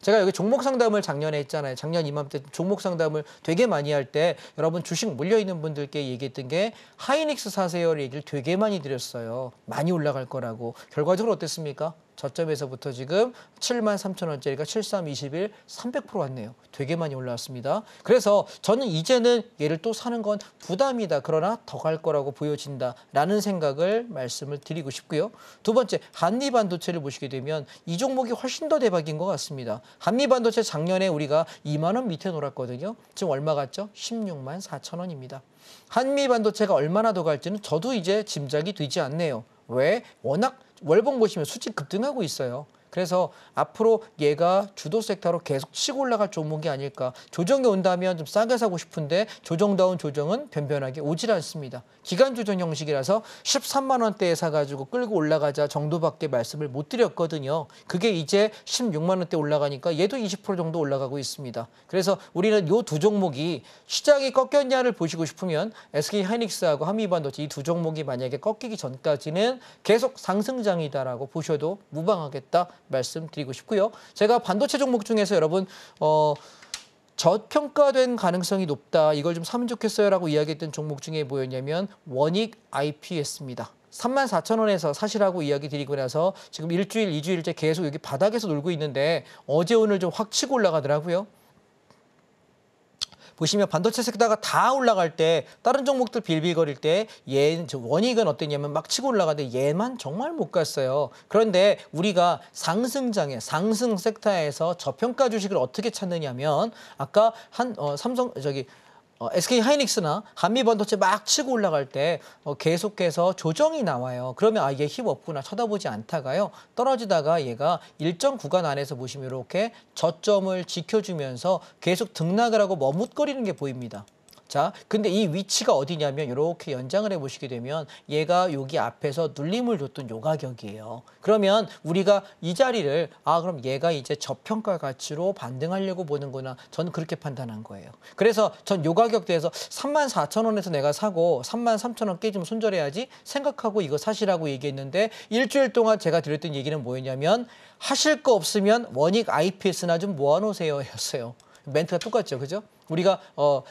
제가 여기 종목 상담을 작년에 했잖아요. 작년 이맘때 종목 상담을 되게 많이 할 때 여러분 주식 물려있는 분들께 얘기했던 게 하이닉스 사세요 얘기를 되게 많이 드렸어요. 많이 올라갈 거라고. 결과적으로 어땠습니까? 저점에서부터 지금 7만 3천 원짜리가 7321 300% 왔네요. 되게 많이 올라왔습니다. 그래서 저는 이제는 얘를 또 사는 건 부담이다. 그러나 더 갈 거라고 보여진다라는 생각을 말씀을 드리고 싶고요. 두 번째, 한미반도체를 보시게 되면 이 종목이 훨씬 더 대박인 것 같습니다. 한미반도체 작년에 우리가 2만 원 밑에 놀았거든요. 지금 얼마 갔죠? 16만 4천 원입니다. 한미반도체가 얼마나 더 갈지는 저도 이제 짐작이 되지 않네요. 왜? 워낙 월봉 보시면 수직 급등하고 있어요. 그래서 앞으로 얘가 주도 섹터로 계속 치고 올라갈 종목이 아닐까. 조정이 온다면 좀 싸게 사고 싶은데 조정다운 조정은 변변하게 오질 않습니다. 기간 조정 형식이라서 13만 원대에 사가지고 끌고 올라가자 정도밖에 말씀을 못 드렸거든요. 그게 이제 16만 원대 올라가니까 얘도 20% 정도 올라가고 있습니다. 그래서 우리는 이 두 종목이 시장이 꺾였냐를 보시고 싶으면 SK 하이닉스하고 한미반도체 이 두 종목이 만약에 꺾이기 전까지는 계속 상승장이다라고 보셔도 무방하겠다 말씀드리고 싶고요. 제가 반도체 종목 중에서 여러분 저평가된 가능성이 높다. 이걸 좀 사면 좋겠어요라고 이야기했던 종목 중에 뭐였냐면 원익 IPS입니다. 34,000원에서 사시라고 이야기 드리고 나서 지금 일주일, 2주일째 계속 여기 바닥에서 놀고 있는데 어제 오늘 좀 확 치고 올라가더라고요. 보시면 반도체 섹터가 다 올라갈 때 다른 종목들 빌빌거릴 때 원익은 어땠냐면 막 치고 올라가는데 얘만 정말 못 갔어요. 그런데 우리가 상승장에 상승 섹터에서 저평가 주식을 어떻게 찾느냐면 아까 SK 하이닉스나 한미반도체 막 치고 올라갈 때 계속해서 조정이 나와요. 그러면 얘 힘 없구나 쳐다보지 않다가요. 떨어지다가 얘가 일정 구간 안에서 보시면 이렇게 저점을 지켜주면서 계속 등락을 하고 머뭇거리는 게 보입니다. 자, 근데 이 위치가 어디냐면 이렇게 연장을 해보시게 되면 얘가 여기 앞에서 눌림을 줬던 요 가격이에요. 그러면 우리가 이 자리를 그럼 얘가 이제 저평가 가치로 반등하려고 보는구나. 저는 그렇게 판단한 거예요. 그래서 전 요 가격대에서 34,000원에서 내가 사고 33,000원 깨지면 손절해야지 생각하고 이거 사시라고 얘기했는데 일주일 동안 제가 드렸던 얘기는 뭐였냐면 하실 거 없으면 원익 IPS나 좀 모아놓으세요 였어요. 멘트가 똑같죠. 그죠? 우리가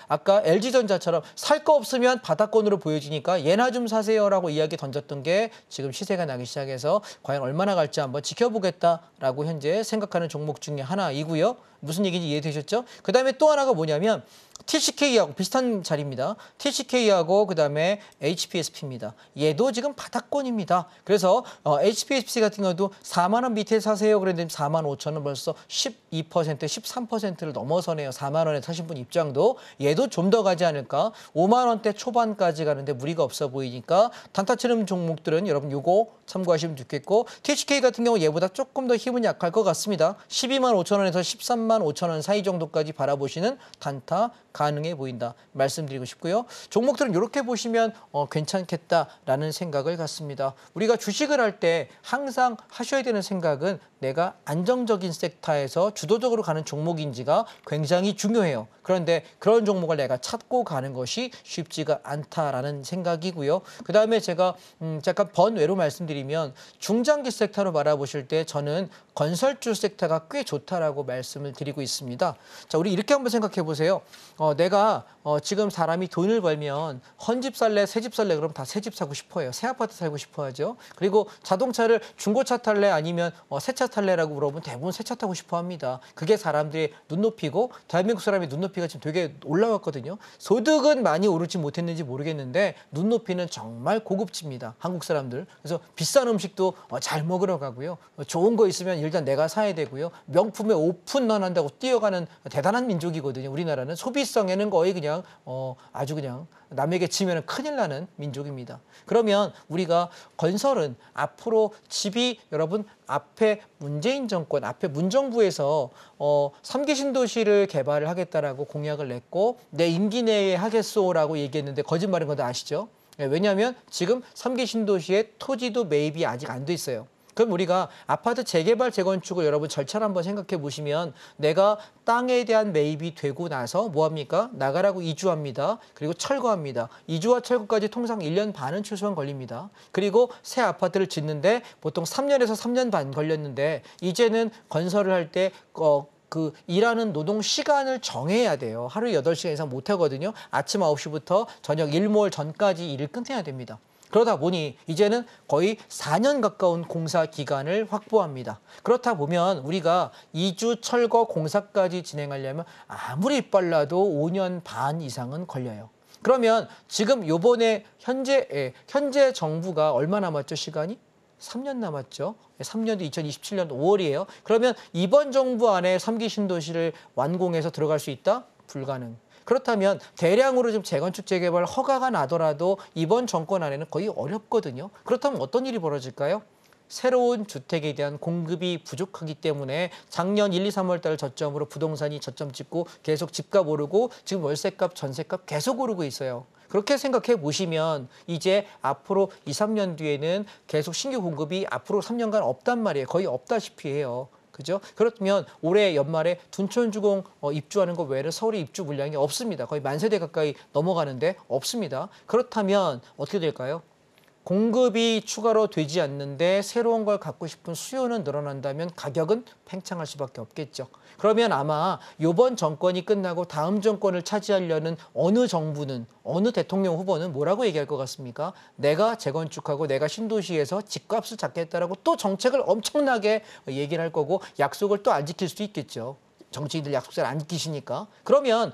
아까 LG전자처럼 살 거 없으면 바닥권으로 보여지니까 얘나 좀 사세요라고 이야기 던졌던 게 지금 시세가 나기 시작해서 과연 얼마나 갈지 한번 지켜보겠다라고 현재 생각하는 종목 중에 하나이고요. 무슨 얘기인지 이해되셨죠? 그다음에 또 하나가 뭐냐면 TCK하고 비슷한 자리입니다. TCK하고 그다음에 HPSP입니다. 얘도 지금 바닥권입니다. 그래서 HPSP 같은 경우도 4만 원 밑에 사세요. 그랬는데 4만 5천 원 벌써 12%, 13%를 넘어서네요. 4만 원에 사신 분 입장도 얘도 좀 더 가지 않을까? 5만 원대 초반까지 가는데 무리가 없어 보이니까 단타치는 종목들은 여러분 요거 참고하시면 좋겠고 TCK 같은 경우 얘보다 조금 더 힘은 약할 것 같습니다. 12만 5천 원에서 13만 5천 원 사이 정도까지 바라보시는 단타 가능해 보인다 말씀드리고 싶고요. 종목들은 이렇게 보시면 괜찮겠다라는 생각을 갖습니다. 우리가 주식을 할 때 항상 하셔야 되는 생각은 내가 안정적인 섹터에서 주도적으로 가는 종목인지가 굉장히 중요해요. 그런데 그런 종목을 내가 찾고 가는 것이 쉽지가 않다라는 생각이고요. 그다음에 제가 잠깐 번외로 말씀드리면 중장기 섹터로 바라보실 때 저는 건설주 섹터가 꽤 좋다라고 말씀을 드리고 있습니다. 자, 우리 이렇게 한번 생각해 보세요. 내가 지금 사람이 돈을 벌면 헌집 살래, 새집 살래 그러면 다 새 집 사고 싶어요. 새 아파트 살고 싶어 하죠. 그리고 자동차를 중고차 탈래 아니면 새 차 탈래라고 물어보면 대부분 새 차 타고 싶어 합니다. 그게 사람들의 눈높이고 대한민국 사람의 눈높이가 지금 되게 올라왔거든요. 소득은 많이 오르지 못했는지 모르겠는데 눈높이는 정말 고급집니다. 한국 사람들. 그래서 비싼 음식도 잘 먹으러 가고요. 좋은 거 있으면 일단 내가 사야 되고요. 명품에 오픈런한다고 뛰어가는 대단한 민족이거든요. 우리나라는 소비성에는 거의 그냥 아주 그냥 남에게 지면 큰일 나는 민족입니다. 그러면 우리가 건설은 앞으로 집이 여러분 앞에 문재인 정권, 앞에 문정부에서 3기 신도시를 개발을 하겠다라고 공약을 냈고 내 임기 내에 하겠소라고 얘기했는데 거짓말인 거 다 아시죠? 왜냐하면 지금 3기 신도시의 토지도 매입이 아직 안 돼 있어요. 그럼 우리가 아파트 재개발, 재건축을 여러분 절차를 한번 생각해 보시면 내가 땅에 대한 매입이 되고 나서 뭐합니까? 나가라고 이주합니다. 그리고 철거합니다. 이주와 철거까지 통상 1년 반은 최소한 걸립니다. 그리고 새 아파트를 짓는데 보통 3년에서 3년 반 걸렸는데 이제는 건설을 할 때 그 일하는 노동 시간을 정해야 돼요. 하루에 8시간 이상 못 하거든요. 아침 9시부터 저녁 일몰 전까지 일을 끝내야 됩니다. 그러다 보니 이제는 거의 4년 가까운 공사 기간을 확보합니다. 그렇다 보면 우리가 이주 철거 공사까지 진행하려면 아무리 빨라도 5년 반 이상은 걸려요. 그러면 지금 요번에 현재 정부가 얼마 남았죠, 시간이? 3년 남았죠. 3년도 2027년 5월이에요. 그러면 이번 정부 안에 3기 신도시를 완공해서 들어갈 수 있다? 불가능. 그렇다면 대량으로 지금 재건축 재개발 허가가 나더라도 이번 정권 안에는 거의 어렵거든요. 그렇다면 어떤 일이 벌어질까요? 새로운 주택에 대한 공급이 부족하기 때문에 작년 1, 2, 3월 달 저점으로 부동산이 저점 찍고 계속 집값 오르고 지금 월세값, 전세값 계속 오르고 있어요. 그렇게 생각해 보시면 이제 앞으로 2, 3년 뒤에는 계속 신규 공급이 앞으로 3년간 없단 말이에요. 거의 없다시피 해요. 그죠? 그렇다면 올해 연말에 둔촌주공 입주하는 것 외에는 서울의 입주 물량이 없습니다. 거의 10,000세대 가까이 넘어가는데 없습니다. 그렇다면 어떻게 될까요? 공급이 추가로 되지 않는데 새로운 걸 갖고 싶은 수요는 늘어난다면 가격은 팽창할 수밖에 없겠죠. 그러면 아마 이번 정권이 끝나고 다음 정권을 차지하려는 어느 정부는 어느 대통령 후보는 뭐라고 얘기할 것 같습니까? 내가 재건축하고 내가 신도시에서 집값을 잡겠다라고 또 정책을 엄청나게 얘기를 할 거고 약속을 또 안 지킬 수도 있겠죠. 정치인들 약속 잘 안 지키시니까. 그러면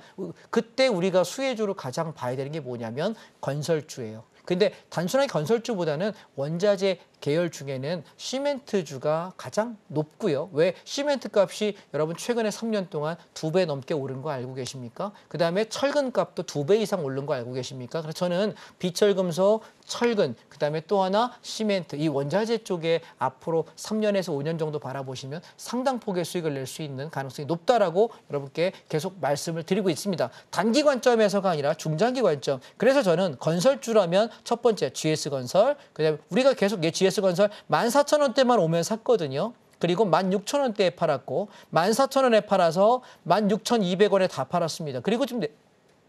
그때 우리가 수혜주로 가장 봐야 되는 게 뭐냐면 건설주예요. 근데 단순하게 건설주보다는 원자재 계열 중에는 시멘트주가 가장 높고요. 왜? 시멘트 값이 여러분 최근에 3년 동안 2배 넘게 오른 거 알고 계십니까? 그다음에 철근 값도 2배 이상 오른 거 알고 계십니까? 그래서 저는 비철금속, 철근, 그다음에 또 하나 시멘트, 이 원자재 쪽에 앞으로 3년에서 5년 정도 바라보시면 상당폭의 수익을 낼 수 있는 가능성이 높다라고 여러분께 계속 말씀을 드리고 있습니다. 단기 관점에서가 아니라 중장기 관점. 그래서 저는 건설주라면 첫 번째 GS건설, 그다음에 우리가 계속 GS건설 14,000원대만 오면 샀거든요. 그리고 16,000원대에 팔았고 14,000원에 팔아서 16,200원에 다 팔았습니다. 그리고 지금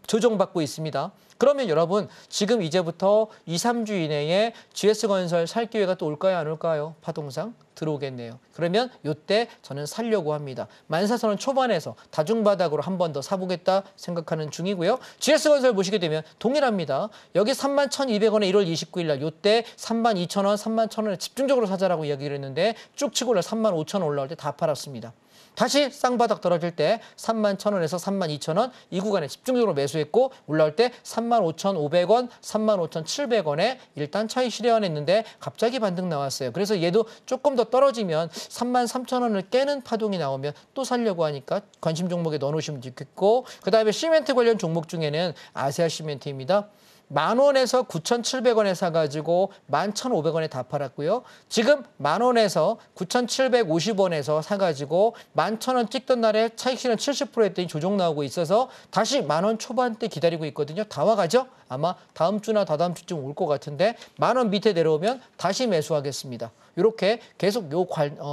조정받고 있습니다. 그러면 여러분 지금 이제부터 2, 3주 이내에 GS건설 살 기회가 또 올까요? 안 올까요? 파동상 들어오겠네요. 그러면 이때 저는 살려고 합니다. 14,000원 초반에서 다중바닥으로 한 번 더 사보겠다 생각하는 중이고요. GS건설 보시게 되면 동일합니다. 여기 31,200원에 1월 29일 날 이때 32,000원, 31,000원에 집중적으로 사자라고 이야기를 했는데 쭉 치고 올라 35,000원 올라올 때 다 팔았습니다. 다시 쌍바닥 떨어질 때 31,000원에서 32,000원 이 구간에 집중적으로 매수했고 올라올 때 35,500원, 35,700원에 일단 차익 실현했는데 갑자기 반등 나왔어요. 그래서 얘도 조금 더 떨어지면 33,000원을 깨는 파동이 나오면 또 살려고 하니까 관심 종목에 넣어놓으시면 좋겠고 그다음에 시멘트 관련 종목 중에는 아세아 시멘트입니다. 10,000원에서 9,700원에 사가지고 11,500원에 다 팔았고요. 지금 10,000원에서 9,750원에서 사가지고 11,000원 찍던 날에 차익 실현 70% 했더니 조정 나오고 있어서 다시 10,000원 초반대 기다리고 있거든요. 다 와가죠? 아마 다음 주나 다다음 주쯤 올 것 같은데 10,000원 밑에 내려오면 다시 매수하겠습니다. 이렇게 계속 요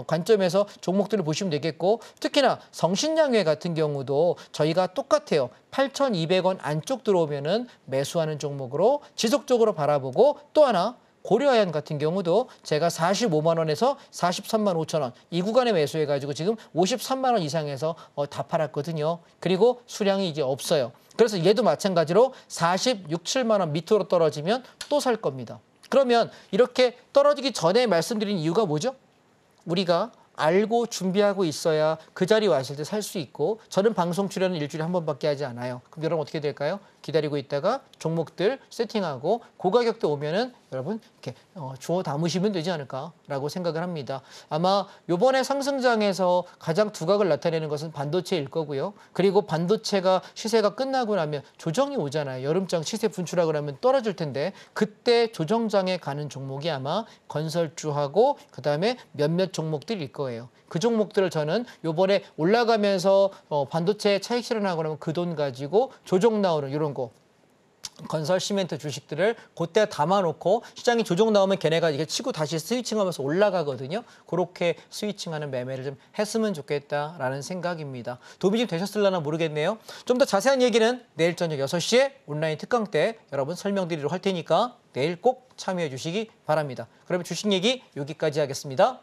관점에서 종목들을 보시면 되겠고 특히나 성신양회 같은 경우도 저희가 똑같아요. 8,200원 안쪽 들어오면은 매수하는 종목으로 지속적으로 바라보고 또 하나 고려아연 같은 경우도 제가 45만 원에서 43만 5천 원 이 구간에 매수해가지고 지금 53만 원 이상에서 다 팔았거든요. 그리고 수량이 이제 없어요. 그래서 얘도 마찬가지로 46, 7만 원 밑으로 떨어지면 또 살 겁니다. 그러면 이렇게 떨어지기 전에 말씀드린 이유가 뭐죠? 우리가 알고 준비하고 있어야 그 자리 왔을 때 살 수 있고, 저는 방송 출연은 일주일에 한 번밖에 하지 않아요. 그럼 여러분 어떻게 될까요? 기다리고 있다가 종목들 세팅하고 고가격대 오면은 여러분 이렇게 주워 담으시면 되지 않을까라고 생각을 합니다. 아마 이번에 상승장에서 가장 두각을 나타내는 것은 반도체일 거고요. 그리고 반도체가 시세가 끝나고 나면 조정이 오잖아요. 여름장 시세 분출하고 나면 떨어질 텐데 그때 조정장에 가는 종목이 아마 건설주하고 그다음에 몇몇 종목들일 거예요. 그 종목들을 저는 요번에 올라가면서 반도체 차익 실현하고 나면 그 돈 가지고 조정 나오는 이런 거 건설 시멘트 주식들을 그때 담아놓고 시장이 조정 나오면 걔네가 이게 치고 다시 스위칭하면서 올라가거든요. 그렇게 스위칭하는 매매를 좀 했으면 좋겠다라는 생각입니다. 도움이 좀 되셨을려나 모르겠네요. 좀 더 자세한 얘기는 내일 저녁 6시에 온라인 특강 때 여러분 설명드리도록 할 테니까 내일 꼭 참여해 주시기 바랍니다. 그러면 주식 얘기 여기까지 하겠습니다.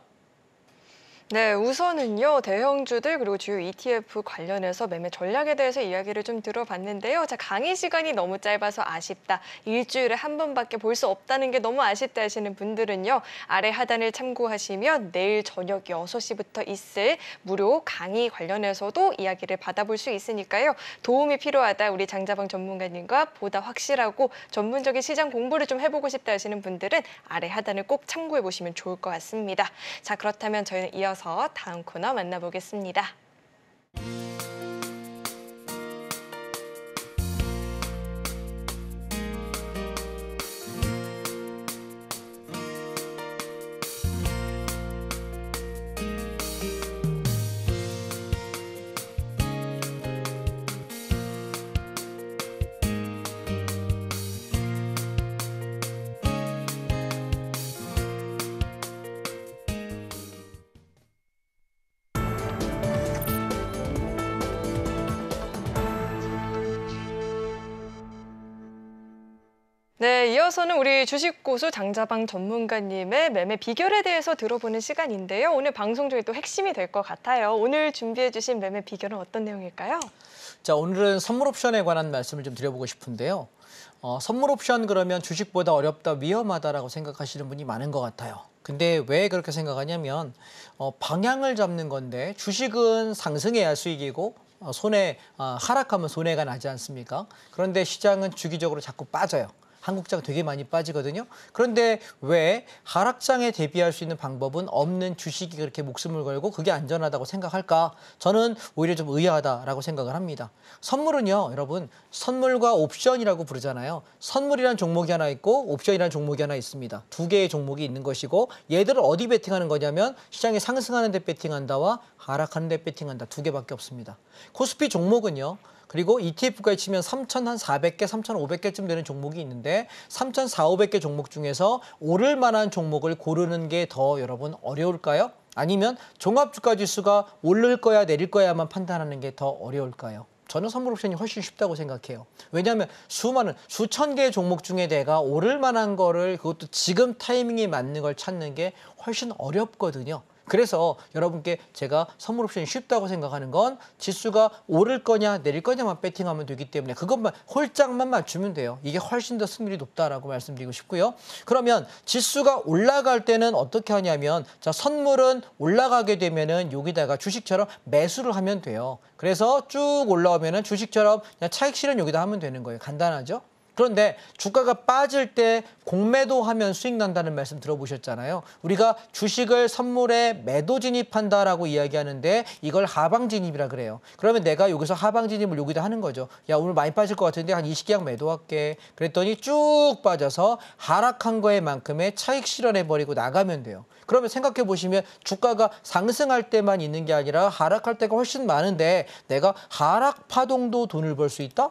네, 우선은요, 대형주들 그리고 주요 ETF 관련해서 매매 전략에 대해서 이야기를 좀 들어봤는데요. 자, 강의 시간이 너무 짧아서 아쉽다. 일주일에 한 번밖에 볼 수 없다는 게 너무 아쉽다 하시는 분들은요. 아래 하단을 참고하시면 내일 저녁 6시부터 있을 무료 강의 관련해서도 이야기를 받아볼 수 있으니까요. 도움이 필요하다. 우리 장자방 전문가님과 보다 확실하고 전문적인 시장 공부를 좀 해보고 싶다 하시는 분들은 아래 하단을 꼭 참고해 보시면 좋을 것 같습니다. 자, 그렇다면 저희는 이어서 다음 코너 만나보겠습니다. 네, 이어서는 우리 주식고수 장자방 전문가님의 매매 비결에 대해서 들어보는 시간인데요. 오늘 방송 중에 또 핵심이 될 것 같아요. 오늘 준비해 주신 매매 비결은 어떤 내용일까요? 자, 오늘은 선물 옵션에 관한 말씀을 좀 드려보고 싶은데요. 선물 옵션 그러면 주식보다 어렵다, 위험하다라고 생각하시는 분이 많은 것 같아요. 근데 왜 그렇게 생각하냐면 방향을 잡는 건데 주식은 상승해야 수익이고 하락하면 손해가 나지 않습니까? 그런데 시장은 주기적으로 자꾸 빠져요. 한국장 되게 많이 빠지거든요. 그런데 왜 하락장에 대비할 수 있는 방법은 없는 주식이 그렇게 목숨을 걸고 그게 안전하다고 생각할까? 저는 오히려 좀 의아하다라고 생각을 합니다. 선물은요, 여러분, 선물과 옵션이라고 부르잖아요. 선물이라는 종목이 하나 있고 옵션이라는 종목이 하나 있습니다. 두 개의 종목이 있는 것이고 얘들을 어디 베팅하는 거냐면 시장이 상승하는 데 베팅한다와 하락하는 데 베팅한다. 두 개밖에 없습니다. 코스피 종목은요. 그리고 ETF까지 치면 3,400개, 3,500개쯤 되는 종목이 있는데 3,400, 500개 종목 중에서 오를 만한 종목을 고르는 게 더 여러분 어려울까요? 아니면 종합주가지수가 오를 거야 내릴 거야만 판단하는 게 더 어려울까요? 저는 선물 옵션이 훨씬 쉽다고 생각해요. 왜냐하면 수천 개의 종목 중에 내가 오를 만한 거를 그것도 지금 타이밍이 맞는 걸 찾는 게 훨씬 어렵거든요. 그래서 여러분께 제가 선물 옵션이 쉽다고 생각하는 건 지수가 오를 거냐 내릴 거냐만 배팅하면 되기 때문에 그것만 홀짝만 맞추면 돼요. 이게 훨씬 더 승률이 높다라고 말씀드리고 싶고요. 그러면 지수가 올라갈 때는 어떻게 하냐면 자, 선물은 올라가게 되면은 여기다가 주식처럼 매수를 하면 돼요. 그래서 쭉 올라오면은 주식처럼 그냥 차익 실현 여기다 하면 되는 거예요. 간단하죠? 그런데 주가가 빠질 때 공매도하면 수익 난다는 말씀 들어보셨잖아요. 우리가 주식을 선물에 매도 진입한다라고 이야기하는데 이걸 하방 진입이라 그래요. 그러면 내가 여기서 하방 진입을 여기다 하는 거죠. 야, 오늘 많이 빠질 것 같은데 한 20개약 매도할게. 그랬더니 쭉 빠져서 하락한 거에 만큼의 차익 실현해버리고 나가면 돼요. 그러면 생각해 보시면 주가가 상승할 때만 있는 게 아니라 하락할 때가 훨씬 많은데 내가 하락 파동도 돈을 벌 수 있다?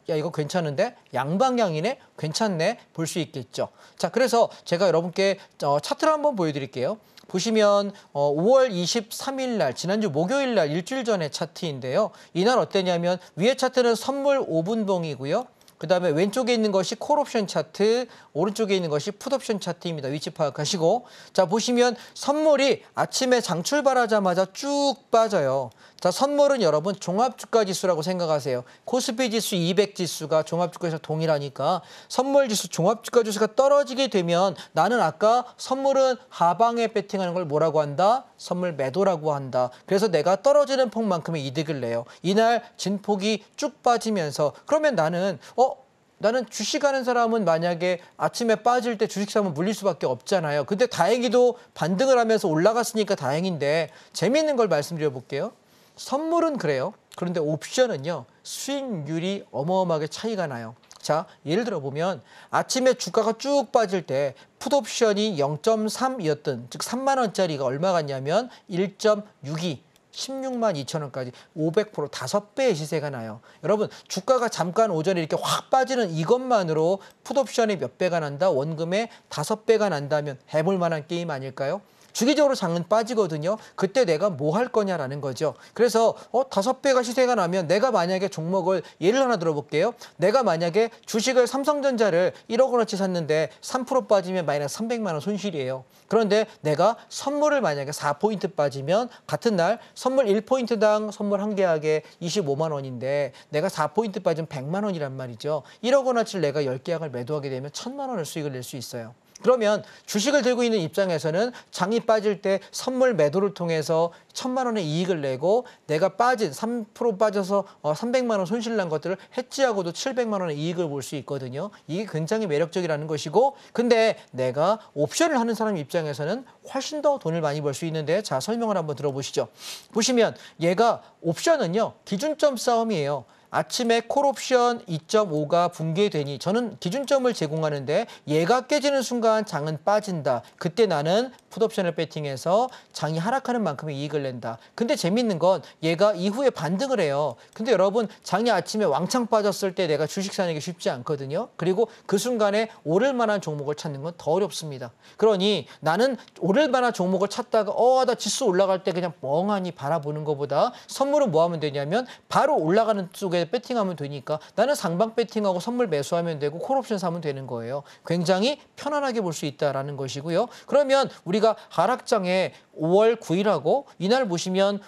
야, 이거 괜찮은데? 양방향이네? 괜찮네? 볼 수 있겠죠. 자, 그래서 제가 여러분께 차트를 한번 보여드릴게요. 보시면 5월 23일 날, 지난주 목요일 날 일주일 전에 차트인데요. 이날 어땠냐면 위에 차트는 선물 5분봉이고요. 그다음에 왼쪽에 있는 것이 콜옵션 차트, 오른쪽에 있는 것이 풋옵션 차트입니다. 위치 파악하시고. 자, 보시면 선물이 아침에 장 출발하자마자 쭉 빠져요. 자, 선물은 여러분 종합주가 지수라고 생각하세요. 코스피 지수 200 지수가 종합주가 지수 동일하니까 선물 지수, 종합주가 지수가 떨어지게 되면 나는 아까 선물은 하방에 베팅하는 걸 뭐라고 한다? 선물 매도라고 한다. 그래서 내가 떨어지는 폭만큼의 이득을 내요. 이날 진폭이 쭉 빠지면서 그러면 나는 주식하는 사람은 만약에 아침에 빠질 때 주식 사면 물릴 수밖에 없잖아요. 근데 다행히도 반등을 하면서 올라갔으니까 다행인데 재미있는 걸 말씀드려 볼게요. 선물은 그래요. 그런데 옵션은요. 수익률이 어마어마하게 차이가 나요. 자, 예를 들어 보면 아침에 주가가 쭉 빠질 때 풋옵션이 0.3이었던 즉 3만 원짜리가 얼마 같냐면 1.62 16만 2천 원까지 500% 5배의 시세가 나요. 여러분 주가가 잠깐 오전에 이렇게 확 빠지는 이것만으로 풋옵션이 몇 배가 난다? 원금의 5배가 난다면 해볼 만한 게임 아닐까요? 주기적으로 장은 빠지거든요. 그때 내가 뭐 할 거냐라는 거죠. 그래서 5배가 시세가 나면 내가 만약에 종목을 예를 하나 들어볼게요. 내가 만약에 주식을 삼성전자를 1억 원어치 샀는데 3% 빠지면 마이너스 300만 원 손실이에요. 그런데 내가 선물을 만약에 4포인트 빠지면 같은 날 선물 1포인트당 선물 한 계약에 25만 원인데 내가 4포인트 빠지면 100만 원이란 말이죠. 1억 원어치를 내가 10계약을 매도하게 되면 1000만 원을 수익을 낼 수 있어요. 그러면 주식을 들고 있는 입장에서는 장이 빠질 때 선물 매도를 통해서 1000만 원의 이익을 내고 내가 빠진 3% 빠져서 300만 원 손실 난 것들을 해지하고도 700만 원의 이익을 볼 수 있거든요. 이게 굉장히 매력적이라는 것이고 근데 내가 옵션을 하는 사람 입장에서는 훨씬 더 돈을 많이 벌 수 있는데 자 설명을 한번 들어보시죠. 보시면 얘가 옵션은요. 기준점 싸움이에요. 아침에 콜옵션 2.5가 붕괴되니 저는 기준점을 제공하는데 얘가 깨지는 순간 장은 빠진다. 그때 나는 풋옵션을 배팅해서 장이 하락하는 만큼의 이익을 낸다. 근데 재밌는 건 얘가 이후에 반등을 해요. 근데 여러분 장이 아침에 왕창 빠졌을 때 내가 주식 사는 게 쉽지 않거든요. 그리고 그 순간에 오를 만한 종목을 찾는 건 더 어렵습니다. 그러니 나는 오를 만한 종목을 찾다가 나 지수 올라갈 때 그냥 멍하니 바라보는 것보다 선물은 뭐 하면 되냐면 바로 올라가는 쪽에 배팅하면 되니까 나는 상방 배팅하고 선물 매수하면 되고 콜옵션 사면 되는 거예요. 굉장히 편안하게 볼 수 있다라는 것이고요. 그러면 우리가 하락장에 5월 9일하고 이날 보시면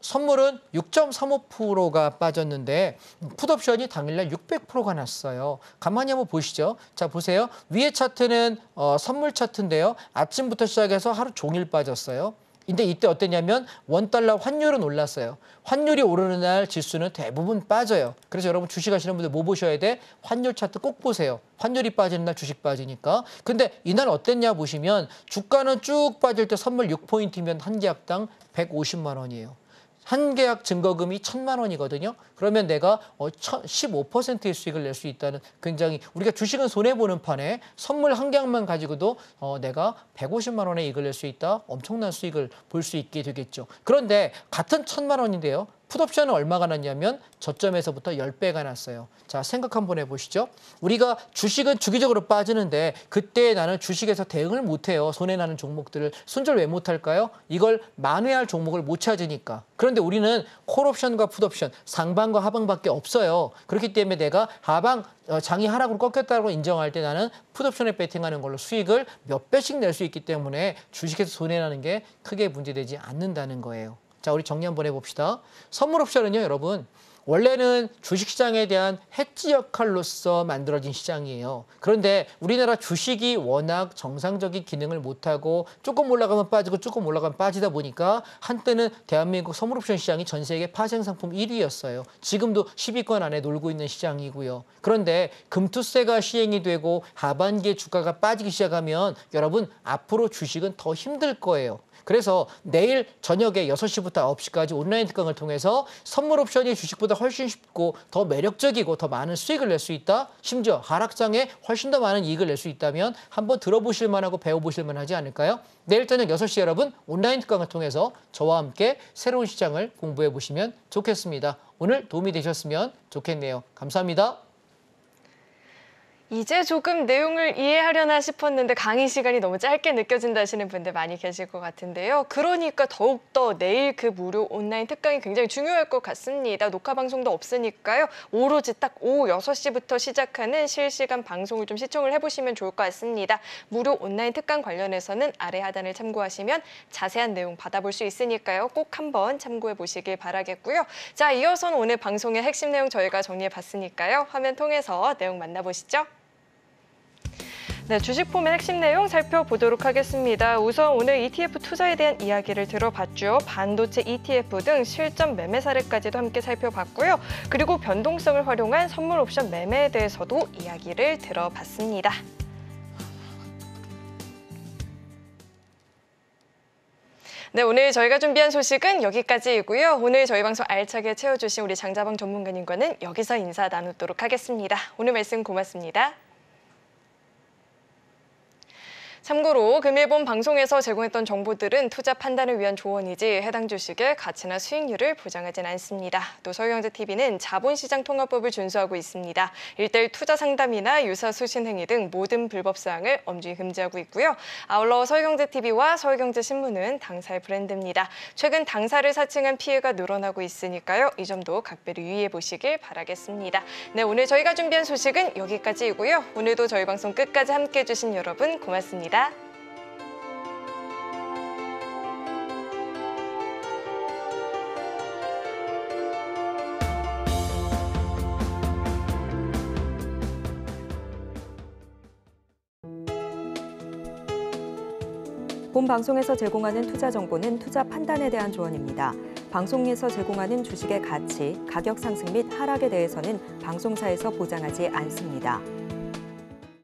선물은 6.35%가 빠졌는데 풋옵션이 당일날 600%가 났어요. 가만히 한번 보시죠. 자 보세요. 위에 차트는 선물 차트인데요. 아침부터 시작해서 하루 종일 빠졌어요. 근데 이때 어땠냐면 원달러 환율은 올랐어요. 환율이 오르는 날 지수는 대부분 빠져요. 그래서 여러분 주식하시는 분들 뭐 보셔야 돼? 환율 차트 꼭 보세요. 환율이 빠지는 날 주식 빠지니까. 근데 이날 어땠냐 보시면 주가는 쭉 빠질 때 선물 6포인트면 한 계약당 150만 원이에요. 한 계약 증거금이 1000만 원이거든요. 그러면 내가 15%의 수익을 낼 수 있다는 굉장히 우리가 주식은 손해보는 판에 선물 한 계약만 가지고도 내가 150만 원의 이익을 낼 수 있다. 엄청난 수익을 볼 수 있게 되겠죠. 그런데 같은 1000만 원인데요. 풋옵션은 얼마가 났냐면 저점에서부터 10배가 났어요. 자, 생각 한번 해보시죠. 우리가 주식은 주기적으로 빠지는데 그때 나는 주식에서 대응을 못해요. 손해나는 종목들을. 손절 왜 못할까요? 이걸 만회할 종목을 못 찾으니까. 그런데 우리는 콜옵션과 풋옵션, 상방과 하방밖에 없어요. 그렇기 때문에 내가 하방, 장이 하락으로 꺾였다고 인정할 때 나는 풋옵션에 배팅하는 걸로 수익을 몇 배씩 낼 수 있기 때문에 주식에서 손해나는 게 크게 문제되지 않는다는 거예요. 자, 우리 정리 한번 해봅시다. 선물 옵션은요, 여러분. 원래는 주식시장에 대한 해지 역할로서 만들어진 시장이에요. 그런데 우리나라 주식이 워낙 정상적인 기능을 못하고 조금 올라가면 빠지고 조금 올라가면 빠지다 보니까 한때는 대한민국 선물옵션 시장이 전 세계 파생상품 1위였어요. 지금도 10위권 안에 놀고 있는 시장이고요. 그런데 금투세가 시행이 되고 하반기에 주가가 빠지기 시작하면 여러분 앞으로 주식은 더 힘들 거예요. 그래서 내일 저녁에 6시부터 9시까지 온라인 특강을 통해서 선물 옵션이 주식보다 훨씬 쉽고 더 매력적이고 더 많은 수익을 낼 수 있다. 심지어 하락장에 훨씬 더 많은 이익을 낼 수 있다면 한번 들어보실 만하고 배워보실 만하지 않을까요? 내일 저녁 6시 여러분 온라인 특강을 통해서 저와 함께 새로운 시장을 공부해 보시면 좋겠습니다. 오늘 도움이 되셨으면 좋겠네요. 감사합니다. 이제 조금 내용을 이해하려나 싶었는데 강의 시간이 너무 짧게 느껴진다 하시는 분들 많이 계실 것 같은데요. 그러니까 더욱더 내일 그 무료 온라인 특강이 굉장히 중요할 것 같습니다. 녹화 방송도 없으니까요. 오로지 딱 오후 6시부터 시작하는 실시간 방송을 좀 시청을 해보시면 좋을 것 같습니다. 무료 온라인 특강 관련해서는 아래 하단을 참고하시면 자세한 내용 받아볼 수 있으니까요. 꼭 한번 참고해 보시길 바라겠고요. 자, 이어서는 오늘 방송의 핵심 내용 저희가 정리해 봤으니까요. 화면 통해서 내용 만나보시죠. 네, 주식 포맷 핵심 내용 살펴보도록 하겠습니다. 우선 오늘 ETF 투자에 대한 이야기를 들어봤죠. 반도체 ETF 등 실전 매매 사례까지도 함께 살펴봤고요. 그리고 변동성을 활용한 선물 옵션 매매에 대해서도 이야기를 들어봤습니다. 네, 오늘 저희가 준비한 소식은 여기까지이고요. 오늘 저희 방송 알차게 채워주신 우리 장자방 전문가님과는 여기서 인사 나누도록 하겠습니다. 오늘 말씀 고맙습니다. 참고로 금일본 방송에서 제공했던 정보들은 투자 판단을 위한 조언이지 해당 주식의 가치나 수익률을 보장하진 않습니다. 또 서울경제TV는 자본시장 통화법을 준수하고 있습니다. 1:1 투자 상담이나 유사 수신 행위 등 모든 불법 사항을 엄중히 금지하고 있고요. 아울러 서울경제TV와 서울경제신문은 당사의 브랜드입니다. 최근 당사를 사칭한 피해가 늘어나고 있으니까요. 이 점도 각별히 유의해 보시길 바라겠습니다. 네, 오늘 저희가 준비한 소식은 여기까지이고요. 오늘도 저희 방송 끝까지 함께해 주신 여러분 고맙습니다. 본 방송에서 제공하는 투자 정보는 투자 판단에 대한 조언입니다. 방송에서 제공하는 주식의 가치, 가격 상승 및 하락에 대해서는 방송사에서 보장하지 않습니다.